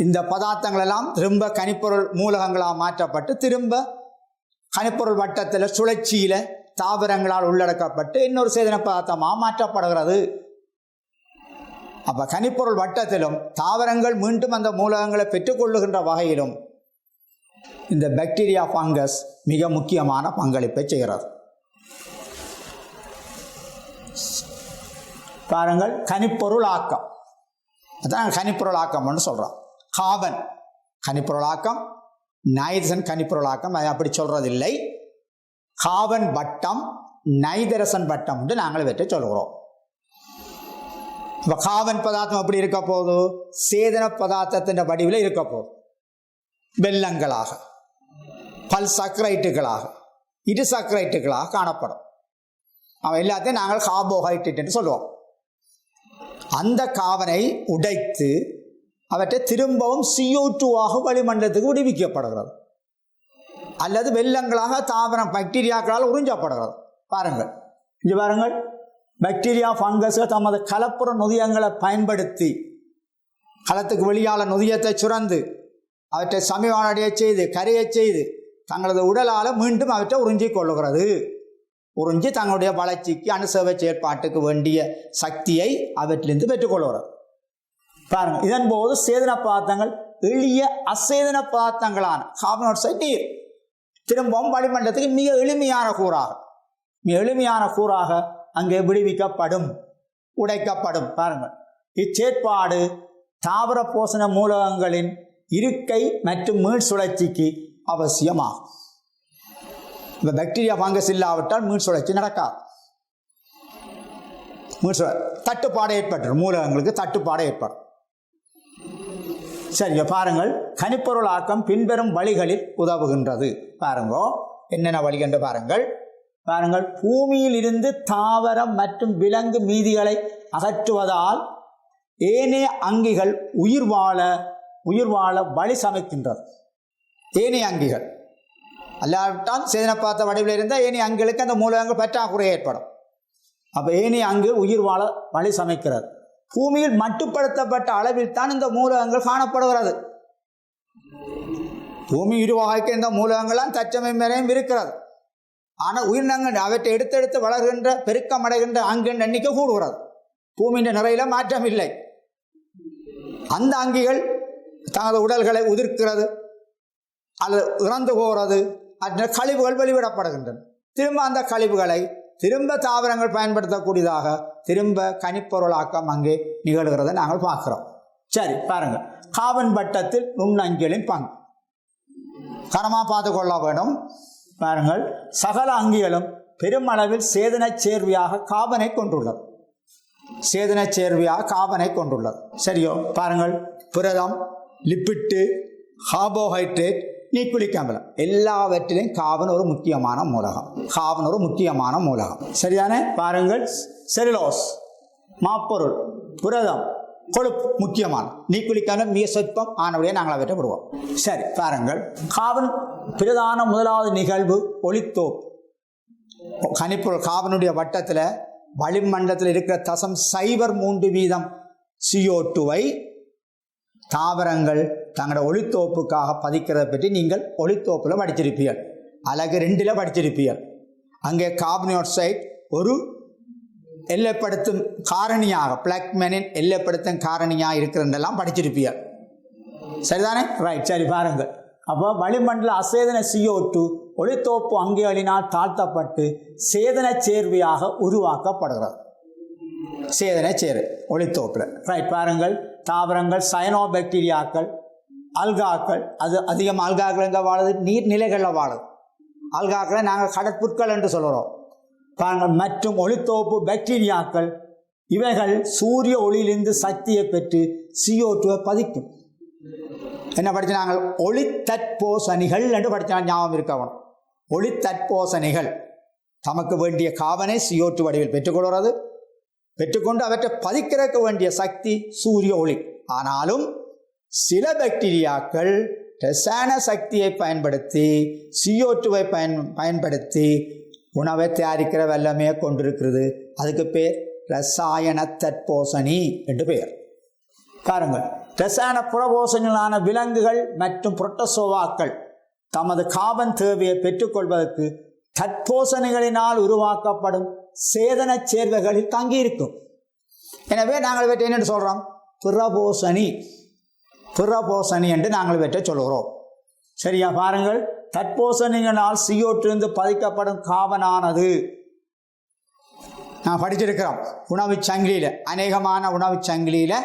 இந்த பதார்த்தங்கள் எல்லாம் திரும்ப கனிப்பொருள் மூலகங்களாக மாற்றப்பட்டு திரும்ப கனிப்பொருள் வட்டத்தில் சுழற்சியில் தாவரங்களால் உள்ளடக்கப்பட்டு இன்னொரு சேதன பதார்த்தமாக மாற்றப்படுகிறது. அப்போ கனிப்பொருள் வட்டத்திலும் தாவரங்கள் மீண்டும் அந்த மூலகங்களை பெற்றுக்கொள்ளுகின்ற வகையிலும் இந்த பாக்டீரியா ஃபங்கஸ் மிக முக்கியமான பங்களிப்பை செய்கிறது. பாருங்கள், கனிப்பொருள் ஆக்கம், அதான் கனிப்பொருள் ஆக்கம்னு சொல்கிறோம். கார்பன் கனிப்பொருள் ஆக்கம், நைட்ரசன் கனிப்பொருள் ஆக்கம், அது அப்படி சொல்கிறதில்லை. கார்பன் வட்டம், நைட்ரசன் வட்டம் என்று நாங்கள் இவற்றை சொல்கிறோம். இப்போ கார்பன் பதார்த்தம் எப்படி இருக்க போகுது, சேதன பதார்த்தத்தின் வடிவில் இருக்க போகுது. வெல்லங்களாக, பல் சக்கரைட்டுகளாக, இரு சக்கரைட்டுகளாக காணப்படும். அவன் எல்லாத்தையும் நாங்கள் கார்போஹைட்ரேட் என்று சொல்லுவோம். அந்த கார்பனை உடைத்து அவற்றை திரும்பவும் CO2 வளிமண்டலத்துக்கு விடுவிக்கப்படுகிறது, அல்லது வெல்லங்களாக தாவரம் பாக்டீரியாக்களால் உறிஞ்சப்படுகிறது. பாருங்கள், இங்கே பாருங்கள், பாக்டீரியா ஃபங்கஸ்கள் தமது கலப்புற நொதியங்களை பயன்படுத்தி களத்துக்கு வெளியால் நொதியத்தை சுரந்து அவற்றை சமீபடைய செய்து கரையை செய்து தங்களது உடலால் மீண்டும் அவற்றை உறிஞ்சிக் கொள்ளுகிறது. உறிஞ்சி தங்களுடைய வளர்ச்சிக்கு அணுசேவை செயற்பாட்டுக்கு வேண்டிய சக்தியை அவற்றிலிருந்து பெற்றுக்கொள்கிறது. பாருங்கள், இதன் போது சேதன பதார்த்தங்கள் எளிய அசேதன பதார்த்தங்களான கார்பன் டை ஆக்சைடு, நீர் திரும்பவும் வளிமண்டலத்துக்கு மிக எளிமையான கூறாக அங்கே விடுவிக்கப்படும், உடைக்கப்படும். பாருங்கள், இச்சேற்பாடு தாவர போஷண மூலகங்களின் இருக்கை மற்றும் மீள் சுழற்சிக்கு அவசியமாகும். இப்போ பாக்டீரியா ஃபங்கஸ் இல்லாவிட்டால் மீள் சுழற்சி நடக்காது. தட்டுப்பாடு ஏற்பட்டுரும், மூலகங்களுக்கு தட்டுப்பாடு ஏற்படும். சரி, பாருங்கள், கனிப்பொருள் ஆக்கம் பின்வரும் வழிகளில் உதவுகின்றது. பாருங்கோ, என்னென்ன வழி என்று பாருங்கள். பூமியில் இருந்து தாவரம் மற்றும் விலங்கு மீதிகளை அகற்றுவதால் ஏனைய அங்கிகள் உயிர் வாழ வழி சமைக்கின்றது. ஏனைய அங்கிகள் அல்லாவிட்டால் சேதன பார்த்த வடிவில் இருந்தால் ஏனைய அங்கிகளுக்கு அந்த மூலகங்கள் பற்றாக்குறை ஏற்படும். அப்போ ஏனைய அங்கு உயிர் வாழ வழி சமைக்கிறது. பூமியில் மட்டுப்படுத்தப்பட்ட அளவில் தான் இந்த மூலகங்கள் காணப்படுகிறது. பூமி உருவாக இந்த மூலகங்கள்லாம் தற்சமயம் வரையும் இருக்கிறது. ஆனால் உயிரினங்கள் அவற்றை எடுத்தெடுத்து வளர்கின்ற பெருக்கம் அடைகின்ற அங்கின் எண்ணிக்கை கூடுகிறது. பூமியின் நிறையில மாற்றம் இல்லை. அந்த அங்கிகள் தனது உடல்களை உதிர்க்கிறது அல்லது இறந்து போகிறது. அந்த கழிவுகள் வெளிவிடப்படுகின்றன. திரும்ப அந்த கழிவுகளை திரும்ப தாவரங்கள் பயன்படுத்தக்கூடியதாக திரும்ப கனிப்பொருளாக்கம் அங்கே நிகழ்கிறத நாங்கள் பார்க்கிறோம். சரி, பாருங்கள், கார்பன் வட்டத்தில் நுண்ணங்கிகளின் பங்கு கனமாக பார்த்து கொள்ள வேண்டும். பாருங்கள், சகல அங்கிகளும் பெருமளவில் சேதன சேர்வியாக கார்பனை கொண்டுள்ளது. சரியோ? பாருங்கள், புரதம், லிப்பிட்டு, கார்போஹைட்ரேட், நியூக்ளிக் அமிலம் எல்லாவற்றிலும் கார்பன் ஒரு முக்கியமான மூலகம். சரிதானே? பாருங்கள், செல்லுலோஸ், மாப்பொருள், புரதம், கொழுப்பு முக்கியமான, நியூக்ளிக் அமிலம் மிக சொற்பம் ஆனவுடைய நாங்கள் அவற்றை விடுவோம். சரி, பாருங்கள், கார்பன் பிரதான முதலாவது நிகழ்வு ஒளித்தோப்பு. கனிப்பொருள் கார்பனுடைய வட்டத்தில் வளிமண்டலத்தில் இருக்கிற 0.03% CO2 தாவரங்கள் தங்களோட ஒளித்தோப்புக்காக பதிக்கிறத பற்றி நீங்கள் ஒளித்தோப்பில் படிச்சிருப்பீர்கள், அலகு 2 படிச்சிருப்பீர்கள். அங்கே கார்பன் டை ஆக்சைடு ஒரு எல்லைப்படுத்தும் காரணியாக, பிளாக்மெனின் எல்லைப்படுத்தும் காரணியாக இருக்கிறதெல்லாம் படிச்சிருப்பீர்கள். சரிதானே? ரைட். சரி பாருங்கள். அப்போ வளிமண்டல அசேதன CO2 ஒளித்தோப்பு அங்கிகளினால் தாழ்த்தப்பட்டு சேதன சேர்வையாக உருவாக்கப்படுகிறது. சேதன சேரு ஒளித்தோப்பில். ரைட். பாருங்கள், தாவரங்கள், சயனோபாக்டீரியாக்கள், அல்காக்கள். அது அதிகம் அல்காக்கள் எங்கே வாழுது? நீர்நிலைகளில் வாழுது. அல்காக்களை நாங்கள் கடற்புற்கள் என்று சொல்கிறோம். பாருங்கள், மற்றும் ஒளித்தோப்பு பாக்டீரியாக்கள், இவைகள் சூரிய ஒளியிலிருந்து சக்தியை பெற்று CO2 பதிக்கும். என்ன படிச்சு நாங்கள்? ஒளி தற்போசணிகள் என்று படித்தா ஞாபகம் இருக்கவன். ஒளி தற்போசணிகள் தமக்கு வேண்டிய காபனை CO2 வடிவில் பெற்றுக்கொள்கிறது. பெற்றுக்கொண்டு அவற்றை பதிக்கிறக்க வேண்டிய சக்தி சூரிய ஒளி. ஆனாலும் சில பாக்டீரியாக்கள் ரசாயன சக்தியை பயன்படுத்தி CO2 பயன்படுத்தி உணவை தயாரிக்கிற வல்லமையை கொண்டிருக்கிறது. அதுக்கு பேர் ரசாயன தற்போசணி என்று பெயர். பாருங்கள், ரசாயன புறபோசணிகளான விலங்குகள் மற்றும் புரோட்டோசோவாக்கள் தமது காபன் தேவையை பெற்றுக்கொள்வதற்கு தற்போசணிகளினால் உருவாக்கப்படும் சேதன சேர்வைகளில் தங்கியிருக்கும். எனவே நாங்கள் இவற்றை என்னென்று சொல்கிறோம்? புறபோசணி. புறபோசணி என்று நாங்கள் இவற்றை சொல்கிறோம். சரியா? பாருங்கள், தற்போசணிகளால் CO2 பதிக்கப்படும் காபனானது நான் படிச்சிருக்கிறோம். உணவு சங்கிலியில், அநேகமான உணவு சங்கிலியில்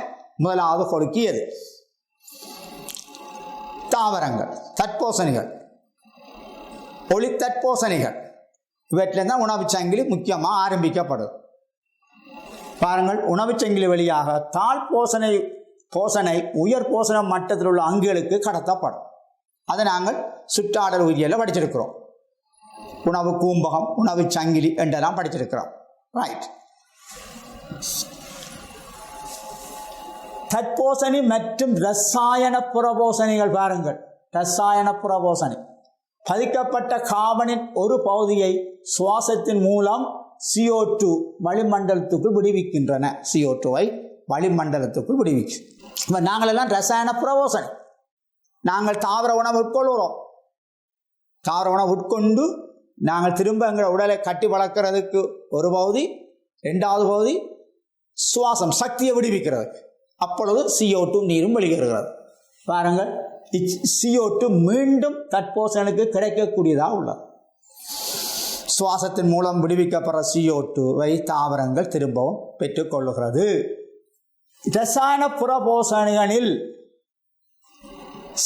முதலாவது கொடுக்கியது தாவரங்கள், தற்போசணிகள், ஒளி தற்போசணிகள். இவற்றில் தான் உணவு சங்கிலி முக்கியமாக ஆரம்பிக்கப்படுது. பாருங்கள், உணவு சங்கிலி வழியாக தாழ் போசனை உயர் போசன மட்டத்தில் உள்ள அங்குகளுக்கு கடத்தப்படும். அதை நாங்கள் சுற்றாடல் உயிரியலில் படிச்சிருக்கிறோம். உணவு கூம்பகம், உணவு சங்கிலி என்றெல்லாம் படிச்சிருக்கிறோம். ரைட். தற்போசணி மற்றும் ரசாயன புறபோசணிகள். பாருங்கள், ரசாயன புறபோசணி பதிக்கப்பட்ட காபனின் ஒரு பகுதியை சுவாசத்தின் மூலம் CO2 வளிமண்டலத்துக்குள் விடுவிக்கின்றன. CO2 வளிமண்டலத்துக்குள் விடுவிக்கும். இப்போ நாங்கள் எல்லாம் ரசாயன புறபோசணி. நாங்கள் தாவர உணவு உட்கொள்கிறோம். தாவர உணவு உட்கொண்டு நாங்கள் திரும்ப எங்கள் உடலை கட்டி வளர்க்கிறதுக்கு ஒரு பகுதி, ரெண்டாவது பகுதி சுவாசம் சக்தியை விடுவிக்கிறது. அப்பொழுது CO2 நீரும் வெளியேறுகிறது. பாருங்கள், CO2 மீண்டும் தற்போசனுக்கு கிடைக்கக்கூடியதாக உள்ளது. சுவாசத்தின் மூலம் விடுவிக்கப்படுற CO2 தாவரங்கள் திரும்பவும் பெற்றுக்கொள்ளுகிறது. ரசாயன புறபோசணிகளில்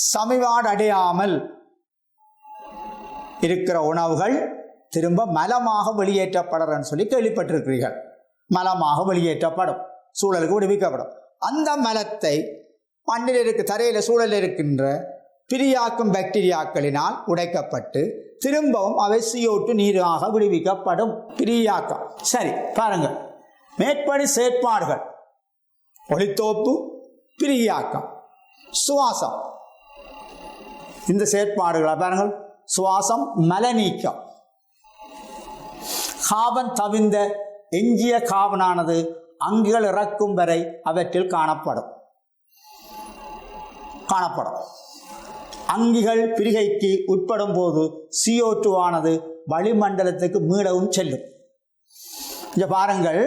சமிபாடு அடையாமல் இருக்கிற உணவுகள் திரும்ப மலமாக வெளியேற்றப்படுறன்னு சொல்லி கேள்விப்பட்டிருக்கிறீர்கள். மலமாக வெளியேற்றப்படும், சூழலுக்கு விடுவிக்கப்படும். அந்த மலத்தை மண்ணில் தரையில் சூழலில் இருக்கின்ற பிரியாக்கும் பாக்டீரியாக்களினால் உடைக்கப்பட்டு திரும்பவும் அவை CO2 நீராக விடுவிக்கப்படும். பிரியாக்கம். சரி பாருங்கள், மேற்படி செயற்பாடுகள் ஒளித்தோப்பு, பிரியாக்கம், சுவாசம். இந்த செயற்பாடுகளை பாருங்கள். சுவாசம், மலநீக்கம், காபன் தவிர்ந்த எஞ்சிய காபனானது அங்குகள் இறக்கும் வரை அவற்றில் காணப்படும். அங்கிகள் பிரிகைக்கு உட்படும் போது CO2 ஆனது வளிமண்டலத்துக்கு மீளவும் செல்லும். இங்கே பாருங்கள்,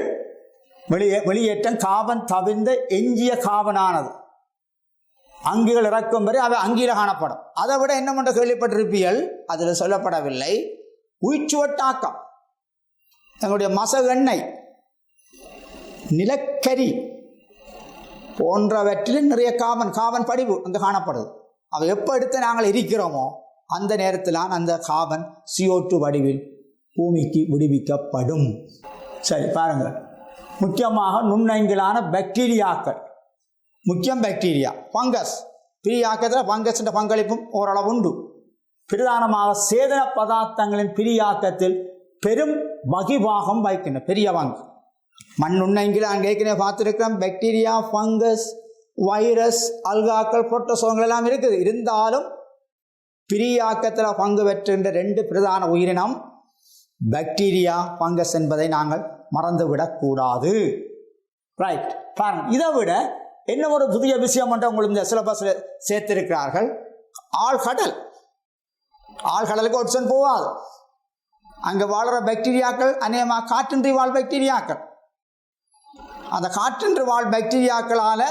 வெளியேற்றம் காபன் தவிர்ந்த எஞ்சிய காபனானது அங்கிகள் இறக்கும் வரை அவை அங்கில காணப்படும். அதை விட என்ன பண்ண கேள்விப்பட்டிருப்பீர்கள், அதில் சொல்லப்படவில்லை. உயிர்ச்சுவட்டாக்கம், எங்களுடைய மசகு எண்ணெய், நிலக்கரி போன்றவற்றில் நிறைய காபன் படிவு அங்கே காணப்படுது. அவை எப்போ எடுத்து நாங்கள் இருக்கிறோமோ அந்த நேரத்தில் அந்த காபன் CO2 வடிவில் பூமிக்கு விடுவிக்கப்படும். சரி பாருங்கள், முக்கியமாக நுண்ணங்கிலான பாக்டீரியாக்கள். முக்கியம் பாக்டீரியா, ஃபங்கஸ். பிரியாக்கத்தில் ஃபங்கஸின் பங்களிப்பும் ஓரளவு உண்டு. பிரதானமாக சேதன பதார்த்தங்களின் பிரியாக்கத்தில் பெரும் வகிபாகம் வகிக்கின்றன. பெரிய பங்கு மண்ணுண்ணங்கில் அங்கே ஏற்கனவே பார்த்துருக்கிறோம். பாக்டீரியா, ஃபங்கஸ், வைரஸ், அல்காக்கள், புரோட்டோசோங்கள் எல்லாம் இருக்குது. இருந்தாலும் பிரியாக்கத்தில் பங்கு பெற்றுகின்ற 2 பிரதான உயிரினம் பாக்டீரியா, ஃபங்கஸ் என்பதை நாங்கள் மறந்துவிடக்கூடாது. ரைட். பாருங்க, இதை விட என்ன ஒரு புதிய விஷயம் என்று உங்களுக்கு இந்த சிலபஸில் சேர்த்திருக்கிறார்கள். ஆழ்கடல். ஆழ்கடலுக்கு ஒட்சன் போகாது. அங்கே வாழ்கிற பாக்டீரியாக்கள் அநேகமாக காற்றின்றி வாழ் பாக்டீரியாக்கள். அந்த காற்றின்றி வாழ் பாக்டீரியாக்களால்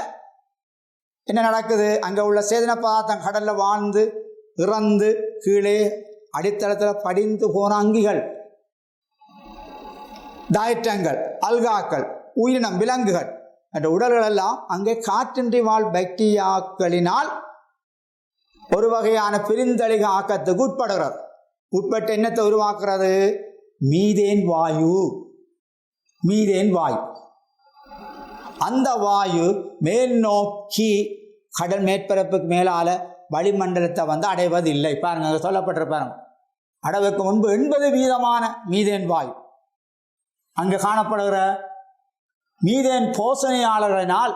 என்ன நடக்குது? அங்கே உள்ள சேதன பதார்த்தம் கடலில் வாழ்ந்து இறந்து கீழே அடித்தளத்தில் படிந்து போன அங்கிகள், தாயற்றங்கள், அல்காக்கள், உயிரினம், விலங்குகள் என்ற உடல்கள் எல்லாம் அங்கே காற்றின்றி வாழ் பாக்டீரியாக்களினால் ஒரு வகையான பிரிந்தளிக ஆக்கத்துக்கு உட்படுகிறது. உட்பட்டு என்னத்தை உருவாக்குறது? மீதேன் வாயு. மீதேன் வாயு. அந்த வாயு மேல் நோக்கி கடல் மேற்பரப்புக்கு மேலால வளிமண்டலத்தை வந்து அடைவதில்லை. பாருங்க, அங்கே சொல்லப்பட்டிருப்பாருங்க, அடைவுக்கு முன்பு 80% மீதேன் வாயு அங்கே காணப்படுகிற மீதேன் போசனையாளர்களினால்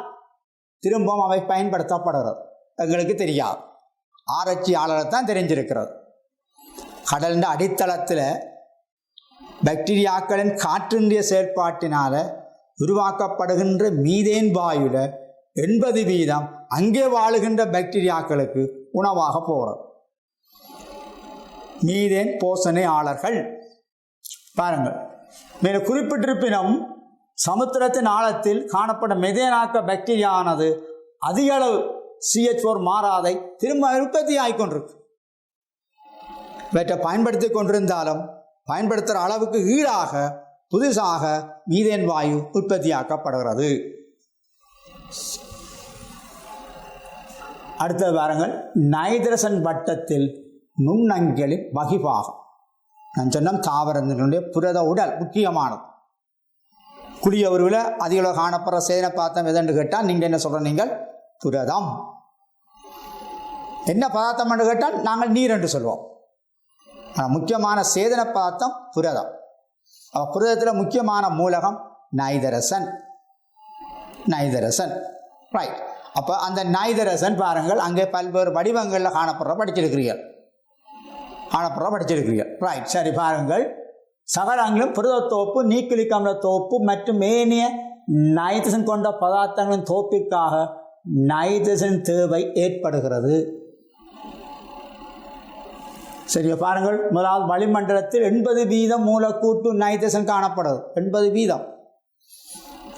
திரும்பவும் அவை பயன்படுத்தப்படுகிறது. எங்களுக்கு தெரியாது, ஆராய்ச்சியாளர்கள் தான் தெரிஞ்சிருக்கிறது. கடலின் அடித்தளத்தில் பாக்டீரியாக்களின் காற்றின்றிய செயற்பாட்டினால உருவாக்கப்படுகின்ற மீதேன் வாயுல 80% அங்கே வாழுகின்ற பாக்டீரியாக்களுக்கு உணவாக போகிறது. மீதேன் போசனையாளர்கள். பாருங்கள், மேலே குறிப்பிட்டிருப்பினும் சமுத்திரத்தின் ஆழத்தில் காணப்படும் மெதேனாக்க பாக்டீரியானது அதிக அளவு CH4 மாறாதை திரும்ப உற்பத்தி ஆகிக்கொண்டிருக்கு. இவற்றை பயன்படுத்தி கொண்டிருந்தாலும் பயன்படுத்துகிற அளவுக்கு ஈடாக புதுசாக மீதேன் வாயு உற்பத்தியாக்கப்படுகிறது. அடுத்தது பாருங்கள், நைட்ரசன் வட்டத்தில் நுண்ணங்கிகளின் வகிபாகம். நான் சொன்ன தாவரங்களுடைய புரத உடல் முக்கியமானது. குளிய உருவில் அதிக அளவு காணப்படுற சேதன பதார்த்தம் எதுன்னு கேட்டால் நீங்கள் என்ன சொல்கிற? நீங்கள் புரதம். என்ன பதார்த்தம் என்று கேட்டால் நாங்கள் நீர் என்று சொல்வோம். முக்கியமான சேதன பதார்த்தம் புரதம். புரதத்தில் முக்கியமான மூலகம் நைதரசன். நைதரசன், ரைட். அப்போ அந்த நைதரசன் பாருங்கள், அங்கே பல்வேறு வடிவங்களில் படிச்சிருக்கிறீர்கள். ரைட், சரி. பாருங்கள், சகலங்களும் புரதத்தோப்பு, நியூக்ளிக் அமில தோப்பு மற்றும் ஏனைய நைட்ரசன் கொண்ட பதார்த்தங்களின் தோப்பிற்காக நைட்ரசன் தேவை ஏற்படுகிறது. சரியா? பாருங்கள், முதலாவது வளிமண்டலத்தில் 80% மூலக்கூட்டு நைட்ரசன் காணப்படுது. 80%.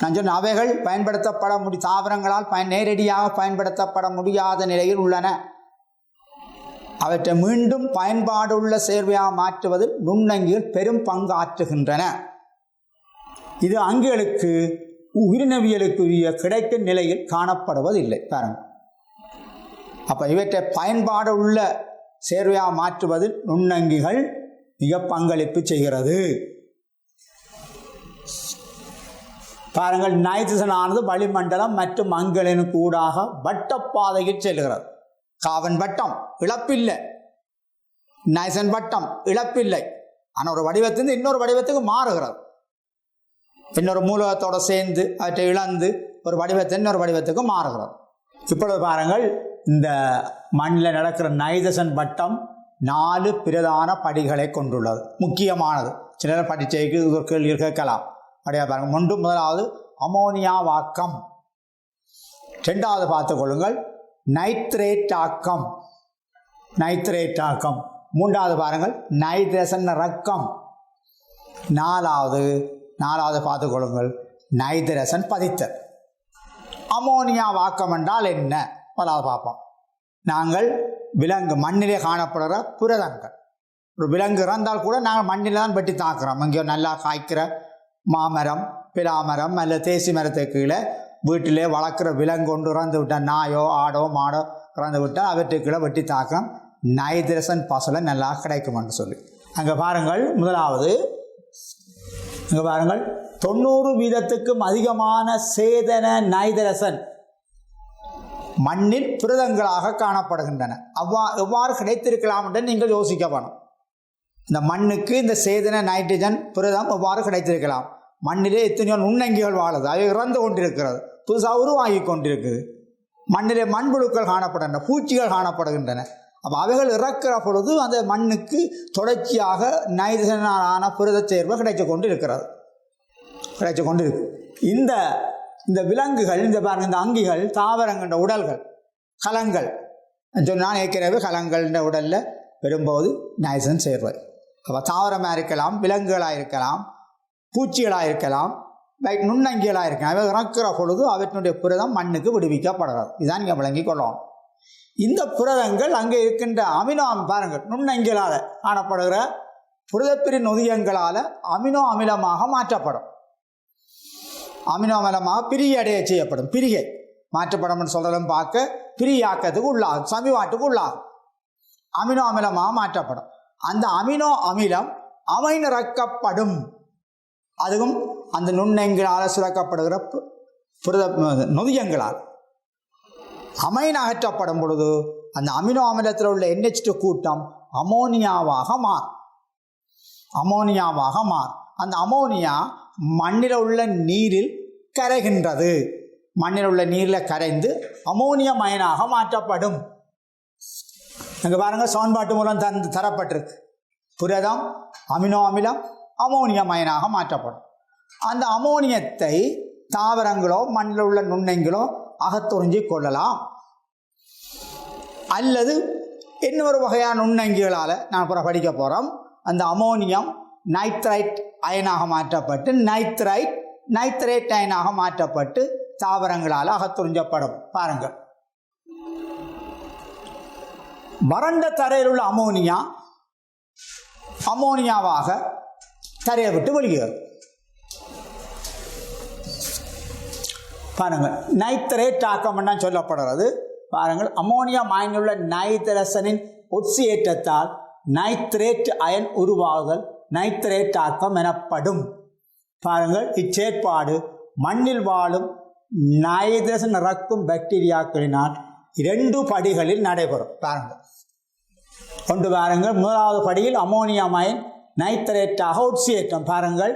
நான் சொன்ன அவைகள் பயன்படுத்தப்பட தாவரங்களால் நேரடியாக பயன்படுத்தப்பட முடியாத நிலையில் உள்ளன. அவற்றை மீண்டும் பயன்பாடுள்ள சேர்வையாக மாற்றுவதில் நுண்ணங்கிகள் பெரும் பங்கு ஆற்றுகின்றன. இது அங்கிகளுக்கு உயிரினவியலுக்குரிய கிடைக்கும் நிலையில் காணப்படுவதில்லை. பாருங்கள், அப்போ இவற்றை பயன்பாடு உள்ள சேர்வையாக மாற்றுவதில் நுண்ணங்கிகள் மிக பங்களிப்பு செய்கிறது. பாருங்கள், நைட்ரசன் ஆனது வளிமண்டலம் மற்றும் அங்கிகளின் கூடாக வட்டப்பாதையில் செல்கிறது. கார்பன் வட்டம் இழப்பில்லை, நைட்ரசன் வட்டம் இழப்பில்லை. ஆனால் ஒரு வடிவத்திலிருந்து இன்னொரு வடிவத்துக்கு மாறுகிறது. இன்னொரு மூலகத்தோடு சேர்ந்து அவற்றை இழந்து ஒரு வடிவத்தை இன்னொரு வடிவத்துக்கு மாறுகிறது. இப்பொழுது பாருங்கள், இந்த மண்ணில் நடக்கிற நைட்ரசன் வட்டம் 4 பிரதான படிகளை கொண்டுள்ளது. முக்கியமானது. சிலர் படிச்சைக்கு கேள்விகள் கேட்கலாம். அப்படியே பாருங்கள், முதலாவது அமோனியா வாக்கம். 2வது பார்த்துக்கொள்ளுங்கள், நைட்ரேட் ஆக்கம். 3வது பாருங்கள், நைட்ரசன் ரக்கம். 4வது பார்த்துக்கொள்ளுங்கள், நைட்ரசன் பதித்தல். அமோனியா வாக்கம் என்றால் என்ன? முதலாவது பார்ப்போம். நாங்கள் மண்ணிலே காணப்படுகிற புரதங்கள். ஒரு விலங்கு இறந்தால் கூட நாங்கள் மண்ணில் தான் வெட்டி தாக்குறோம். இங்கே நல்லா காய்க்கிற மாமரம், பிலாமரம் அல்ல தேசி மரத்துக்கு கீழே வீட்டிலே வளர்க்குற விலங்கு ஒன்று இறந்து விட்டால், நாயோ ஆடோ மாடோ இறந்து விட்டால் அவற்றுக்கு கீழே வெட்டி தாக்கம் நைட்ரசன் பசலை நல்லா கிடைக்கும் என்று சொல்லி. அங்கே பாருங்கள், முதலாவது அங்கே பாருங்கள், 90% அதிகமான சேதன நைட்ரசன் மண்ணில் புரதங்களாக காணப்படுகின்றன. எவ்வாறு கிடைத்திருக்கலாம் என்று நீங்கள் யோசிக்க வேணும். இந்த மண்ணுக்கு இந்த சேதன நைட்ரஜன் புரதம் எவ்வாறு கிடைத்திருக்கலாம்? மண்ணிலே எத்தனையோ நுண்ணங்கிகள் வாழுது, அவை இறந்து கொண்டிருக்கிறது, புதுசாக உருவாகி கொண்டிருக்குது. மண்ணிலே மண்புழுக்கள் காணப்படுகின்றன, பூச்சிகள் காணப்படுகின்றன. அப்போ அவைகள் இறக்கிற பொழுது அந்த மண்ணுக்கு தொடர்ச்சியாக நைட்ரஜனான புரத சேர்வு கிடைத்து கொண்டு இருக்கிறது. இந்த விலங்குகள், இந்த பாருங்கள், இந்த அங்கிகள், தாவரங்கள்ன்ற உடல்கள், கலங்கள் சொன்னால் ஏற்கனவே கலங்கள்ன்ற உடலில் பெரும்போது நைட்ரஜன் சேர்வது. அப்போ தாவரமாக இருக்கலாம், விலங்குகளாக இருக்கலாம், பூச்சிகளாக இருக்கலாம், நுண்ணங்கிகளாக இருக்கும். அவை இறக்குற பொழுது அவற்றினுடைய புரதம் மண்ணுக்கு விடுவிக்கப்படுறது. இதுதான் நீங்கள் விளங்கி கொள்ளணும். இந்த புரதங்கள் அங்கே இருக்கின்ற அமினோ பாருங்கள், நுண்ணங்கிகளால் காணப்படுகிற புரதப்பிரி நொதியங்களால் அமினோ அமிலமாக மாற்றப்படும். அமினோ அமிலமாக பிரியடைய செய்யப்படும். பிரிகை மாற்றப்படும் சொல்றதும் பார்க்க பிரியாக்கத்துக்கு உள்ளாகும், சமிவாட்டுக்கு உள்ளாகும். அமினோ அமிலமாக மாற்றப்படும். அந்த அமினோ அமிலம் அமைநிறக்கப்படும். அதுவும் அந்த நுண்ணங்கிகளால் சுரக்கப்படுகிற புரத நொதியங்களால் அமைன் அகற்றப்படும் பொழுது அந்த அமினோ அமிலத்தில் உள்ள NH2 கூட்டம் அமோனியாவாக மாறும். அமோனியாவாக மாறும். அந்த அமோனியா மண்ணில் உள்ள நீரில் கரைகின்றது. மண்ணில் உள்ள நீரில் கரைந்து அமோனியம் அயனாக மாற்றப்படும். அங்கே பாருங்கள், சமன்பாட்டு மூலம் தரப்பட்டிருக்கு. புரதம், அமினோ அமிலம், அமோனியம் அயனாக மாற்றப்படும். அந்த அமோனியத்தை தாவரங்களோ மண்ணில் உள்ள நுண்ணங்கிகளோ அகத்துறிஞ்சி கொள்ளலாம். அல்லது இன்னொரு வகையான நுண்ணங்கிகளால் நான் அப்புறம் படிக்க போகிறோம். அந்த அமோனியம் நைட்ரைட் அயனாக மாற்றப்பட்டு நைட்ரேட் அயனாக மாற்றப்பட்டு தாவரங்களால் அகத்துறிஞ்சப்படும். பாருங்கள், வறண்ட தரையில் உள்ள அமோனியாவாக தரையை விட்டு வெளியேறும். பாருங்கள், நைட்ரேட் ஆக்கம் என்ன சொல்லப்படுறது. பாருங்கள், அமோனியம் அயனுள்ள நைட்ரசனின் ஒட்சியேற்றத்தால் நைட்ரேட் அயன் உருவாகுதல் நைட்ரேட் ஆக்கம் எனப்படும். பாருங்கள், இச்சேற்பாடு மண்ணில் வாழும் நைட்ரசன் இறக்கும் பாக்டீரியாக்களினால் 2 படிகளில் நடைபெறும். பாருங்கள், ஒன்று பாருங்கள், முதலாவது படியில் அமோனியம் அயன் நைட்ரேட்டாக ஒட்சியேற்றம். பாருங்கள்,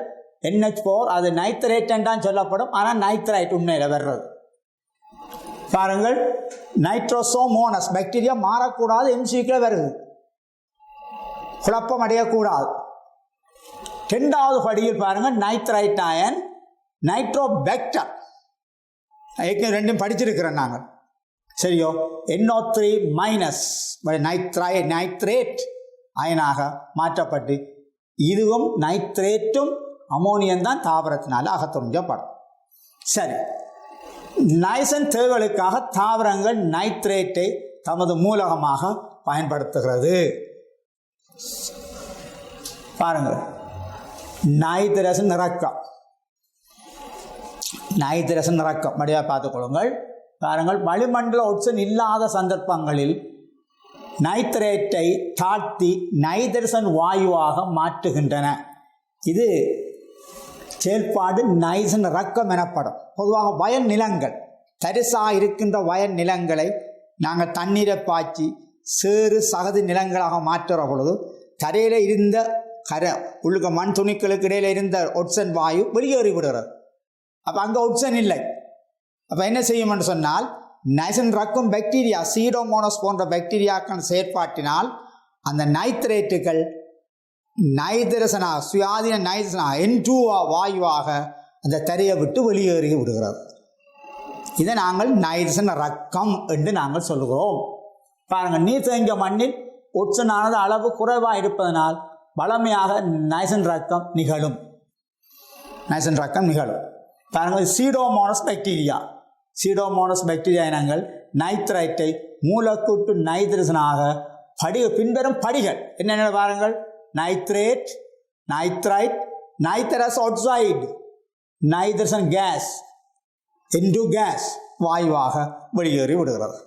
NH4 அது நைட்ரேட் என்றான் சொல்லப்படும். ஆனால் நைட்ரைட் உண்மையில் வர்றது. பாருங்கள், நைட்ரோசோமோனஸ் பாக்டீரியா மாறக்கூடாது, எம்சிக்கில் வருது, குழப்பம் அடையக்கூடாது. 2வது படியில் பாருங்கள், நைட்ரைட் அயன் நைட்ரோபேக்டர். ரெண்டும் படிச்சிருக்கிறோம் நாங்கள், சரியோ. NO3- நைட்ரேட் அயனாக மாற்றப்பட்டு இதுவும் நைட்ரேட்டும் அமோனியம் தான் தாவரத்தினால் அகத்துறிஞ்சப்படும். சரி, நைட்ரசன் தேவைகளுக்காக தாவரங்கள் நைட்ரேட்டை தமது மூலகமாக பயன்படுத்துகிறது. பாருங்கள், நைட்ரசன் இறக்கம் மடியாக பார்த்துக்கொள்ளுங்கள். பாருங்கள், வளிமண்டல ஆக்சிஜன் இல்லாத சந்தர்ப்பங்களில் நைட்ரேட்டை தாழ்த்தி நைட்ரசன் வாயுவாக மாற்றுகின்றன. இது செயல்பாடு நைட்ரசன் இறக்கம் எனப்படும். பொதுவாக வயல் நிலங்கள், தரிசாக இருக்கின்ற வயல் நிலங்களை நாங்கள் தண்ணீரை பாய்ச்சி சேறு சகதி நிலங்களாக மாற்றுற பொழுது தரையில் இருந்த உள்ளுக்க மண் துணிகளுக்கு இடையில் இருந்த ஒட்சன் வாயு வெளியேறி விடுகிறது. அப்போ அங்கே ஒட்சன் இல்லை. அப்போ என்ன செய்யும் என்று சொன்னால், நைட்ரசன் இறக்கும் பாக்டீரியா சீடோமோனஸ் போன்ற பாக்டீரியாக்கள் செயற்பாட்டினால் அந்த நைட்ரேட்டுகள் சுயாதீன நைட்ரசனாக N2 வாயுவாக அந்த தரையை விட்டு வெளியேறி விடுகிறது. இதை நாங்கள் நைட்ரசன் இறக்கம் என்று நாங்கள் சொல்கிறோம். பாருங்கள், நீர் தேங்கிய மண்ணில் ஒட்சனானது அளவு குறைவாக இருப்பதனால் வளமையாக நைட்ரசன் இறக்கம் நிகழும். பாருங்கள், சீடோமோனஸ் பாக்டீரியா இனங்கள் நைட்ரைட்டை மூலக்கூட்டு நைட்ரசனாக பின்வரும் படிகள் என்னென்ன பாருங்கள்: nitrate, nitrite, nitrous oxide, nitrogen gas, N2 gas வாயுவாக வெளியேறி விடுகிறது.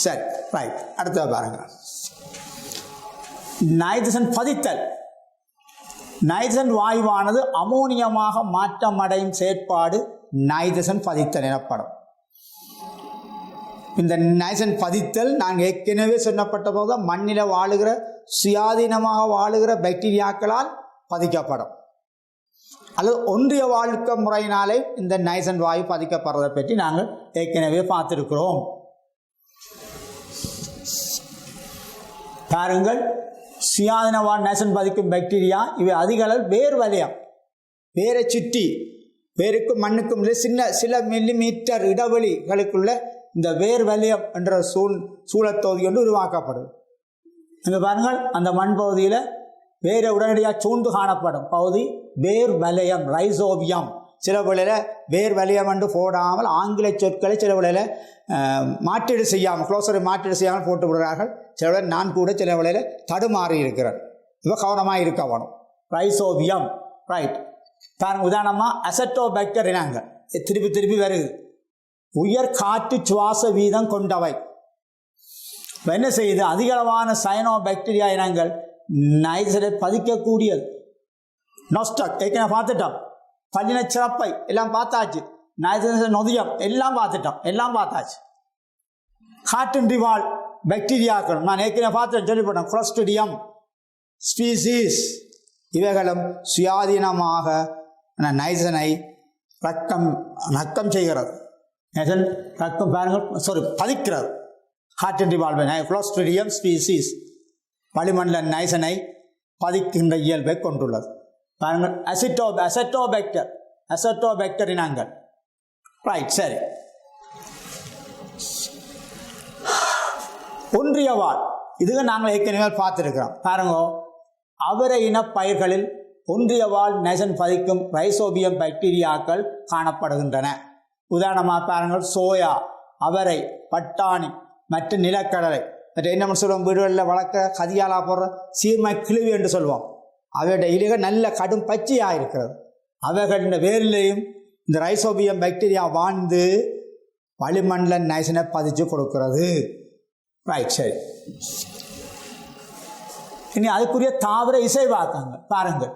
சரி, ரைட். அடுத்தது பாருங்கள், நைட்ரசன் பதித்தல். நைட்ரசன் வாயுவானது அமோனியமாக மாற்றமடையும் செயற்பாடு நைட்ரசன் பதித்தல் எனப்படும். இந்த நைட்ரசன் பதித்தல் நாங்கள் ஏற்கனவே சொன்னப்பட்ட போது மண்ணில் வாழுகிற சுயாதீனமாக வாழுகிற பாக்டீரியாக்களால் பதிக்கப்படும், அல்லது ஒன்றிய வாழ்க்கை முறையினாலே இந்த நைட்ரசன் வாயு பதிக்கப்படுறதை பற்றி நாங்கள் ஏற்கனவே பார்த்துருக்கிறோம். பாருங்கள், சுயாதீன நைட்ரசன் பதிக்கும் பாக்டீரியா இவை அதிக அளவு வேரை சுற்றி வேருக்கும் மண்ணுக்கும் சில மில்லிமீட்டர் இடைவெளிகளுக்குள்ள இந்த வேர் வலயம் என்ற சூழத்தொகுதி கொண்டு உருவாக்கப்படுது. இங்கே பாருங்கள், அந்த மண் பகுதியில் வேரை உடனடியாக சூழ்ந்து காணப்படும் பகுதி வேர் வலயம் ரைசோபியம். சில வேளையில் வேர் வலயம் என்று போடாமல் ஆங்கில சொற்களை சில வேளையில் மாற்றீடு செய்யாமல் க்ளோஸரை மாற்றீடு செய்யாமல் போட்டு விடுகிறார்கள். சில வேளையில் நான் கூட சில வேளையில் தடுமாறி இருக்கிறேன். இவ கவனமாக இருக்க வேணும். Rhizobium right. உதாரணமாக அசட்டோபாக்டர் இனங்கள் திருப்பி திருப்பி வருது. உயர் காற்று சுவாச வீதம் கொண்டவை. என்ன செய்யுது? அதிகளவான சயனோ பாக்டீரியா இனங்கள் நைட்ரஜனை பதிக்கக்கூடியது. நொஸ்டக் ஏற்கனவே பார்த்துட்டோம். பல்லின சிறப்பை எல்லாம் பார்த்தாச்சு. நைட்ரஜன் நொதியம் எல்லாம் பார்த்தாச்சு. காற்றின்றி வாழ் பாக்டீரியாக்கள் நான் ஏற்கனவே பார்த்து சொல்லிவிட்டேன். குளோஸ்ட்ரிடியம் ஸ்பீசிஸ் இவைகளும் சுயாதீனமாக நைட்ரஜனை ரக்கம் செய்கிறது. நைட்ரஜன் ரக்கம் பாருங்கள் பதிக்கிறது. காற்றின்றி வாழ்வை குளோஸ்ட்ரிடியம் ஸ்பீசிஸ் வளிமண்டல நைட்ரஜனை பதிக்கின்ற இயல்பை கொண்டுள்ளது. பாருங்கள் அசட்டோபாக்டர் இனங்கள் ரைட். சரி, ஒன்றிய வாழ் இதுக்கு நாங்கள் ஏற்கனவே பார்த்துருக்கிறோம். பாருங்க, அவரை இன பயிர்களில் ஒன்றிய வாழ் நைட்ரஜன் பதிக்கும் ரைசோபியம் பாக்டீரியாக்கள் காணப்படுகின்றன. உதாரணமாக பாருங்கள், சோயா, அவரை, பட்டாணி மற்றும் நிலக்கடலை மற்ற என்ன சொல்லுவோம், வீடுகளில் வளர்க்க கதியாலா போடுற சீமை கிழவி என்று சொல்லுவோம். அவையுடைய இலைகள் நல்ல கடும் பச்சையாக இருக்கிறது. அவைகளின் வேரிலையும் இந்த ரைசோபியம் பாக்டீரியா வாழ்ந்து வளிமண்டல நைட்ரஜனை பதிச்சு கொடுக்கிறது. ரைட். சரி, இனி அதுக்குரிய தாவர இசைவாக்கங்கள் பாருங்கள்.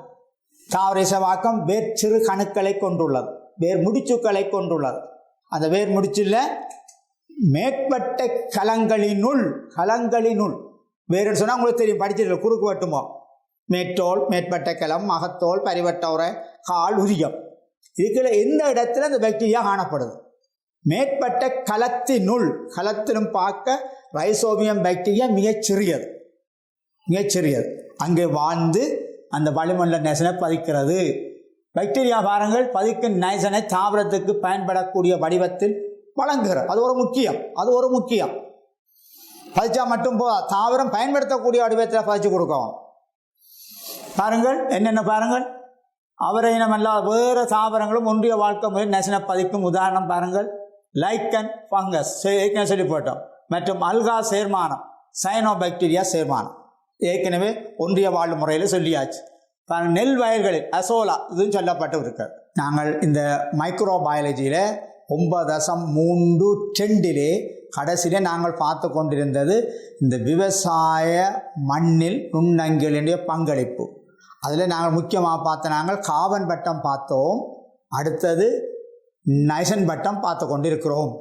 தாவர இசைவாக்கம் வேர் சிறு கணுக்களை கொண்டுள்ளது, வேர் முடிச்சுக்களை கொண்டுள்ளது. அந்த வேர் முடிச்சில் மேற்பட்ட கலங்களினுள் வேறுன்னு சொன்னால் உங்களுக்கு தெரியும், படிச்சிருக்க குறுக்கு வட்டுமோ, மேற்றோல், மேற்பட்ட கிளம், மகத்தோல், பரிவட்ட உரை, கால், உரியம். இதுக்குள்ள எந்த இடத்துல அந்த பாக்டீரியா காணப்படுது? மேற்பட்ட களத்திலும் பார்க்க ரைசோபியம் பாக்டீரியா மிகச்சிறியது. அங்கே வாழ்ந்து அந்த வளிமண்டல நைட்ரஜனை பதிக்கிறது. பாக்டீரியா பாருங்கள், பதிக்கும் நைட்ரஜனை தாவரத்துக்கு பயன்படக்கூடிய வடிவத்தில் வழங்குகிறது. அது ஒரு முக்கியம். பதிச்சா மட்டும் தாவரம் பயன்படுத்தக்கூடிய வடிவத்தில் பதிச்சு கொடுக்கவும். பாருங்கள் என்னென்ன பாருங்கள், அவரை இனமல்லாத வேறு தாவரங்களும் ஒன்றிய வாழ்க்கை முறையில் நைட்ரஜனை பதிக்கும். உதாரணம் பாருங்கள், லைக்கன் ஃபங்கஸ் ஏற்கனவே சொல்லி போட்டோம், மற்றும் அல்கா சேர்மானம், சயனோ பாக்டீரியா சேர்மானம் ஏற்கனவே ஒன்றிய வாழ்வு முறையில் சொல்லியாச்சு. பாருங்கள், நெல் வயல்களில் அசோலா இதுவும் சொல்லப்பட்டு இருக்கிறது. நாங்கள் இந்த மைக்ரோ பயாலஜியில் 9.32 கடைசியில் நாங்கள் பார்த்து கொண்டிருந்தது இந்த விவசாய மண்ணில் நுண்ணங்கிகளுடைய பங்களிப்பு. அதில் நாங்கள் முக்கியமாக நாங்கள் கார்பன் பட்டம் பார்த்தோம். அடுத்தது நைட்ரஜன் பட்டம் பார்த்து கொண்டிருக்கிறோம்.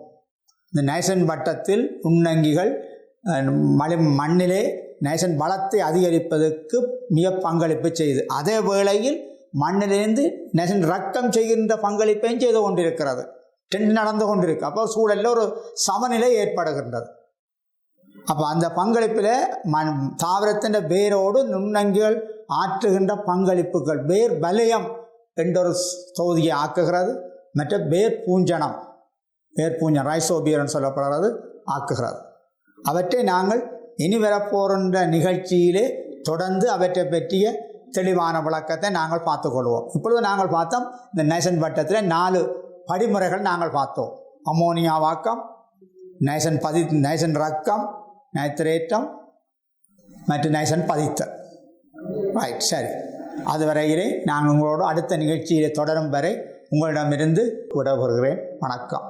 இந்த நைட்ரஜன் பட்டத்தில் நுண்ணங்கிகள் மண்ணிலே நைட்ரஜன் வளத்தை அதிகரிப்பதற்கு மிக பங்களிப்பு செய்து, அதே வேளையில் மண்ணிலிருந்து நைட்ரஜன் ரக்கம் செய்கின்ற பங்களிப்பையும் செய்து கொண்டிருக்கிறது. நடந்து கொண்டிருக்கு. அப்போ சூழலில் ஒரு சமநிலை ஏற்படுகின்றது. அப்போ அந்த பங்களிப்பில் தாவரத்தின் வேரோடு நுண்ணங்கிகள் ஆற்றுகின்ற பங்களிப்புகள் வேர் வலயம் என்றொரு தொகுதியை ஆக்குகிறது. மற்ற வேர் பூஞ்சனம் ரைசோபியர்னு சொல்லப்படுறது ஆக்குகிறது. அவற்றை நாங்கள் இனி வரப்போகின்ற நிகழ்ச்சியிலே தொடர்ந்து அவற்றை பற்றிய தெளிவான விளக்கத்தை நாங்கள் பார்த்துக்கொள்வோம். இப்பொழுது நாங்கள் பார்த்தோம், இந்த நைட்ரஜன் வட்டத்தில் 4 படிமுறைகள் நாங்கள் பார்த்தோம். அமோனியா வாக்கம், நைட்ரஜன் ரக்கம், நைட்ரேட்டம் மற்றும் நைட்ரஜன் பதித்தல். ரைட். சரி, அதுவரையிலே நான் உங்களோட அடுத்த நிகழ்ச்சியிலே தொடரும் வரை உங்களிடமிருந்து விடைபெறுகிறேன். வணக்கம்.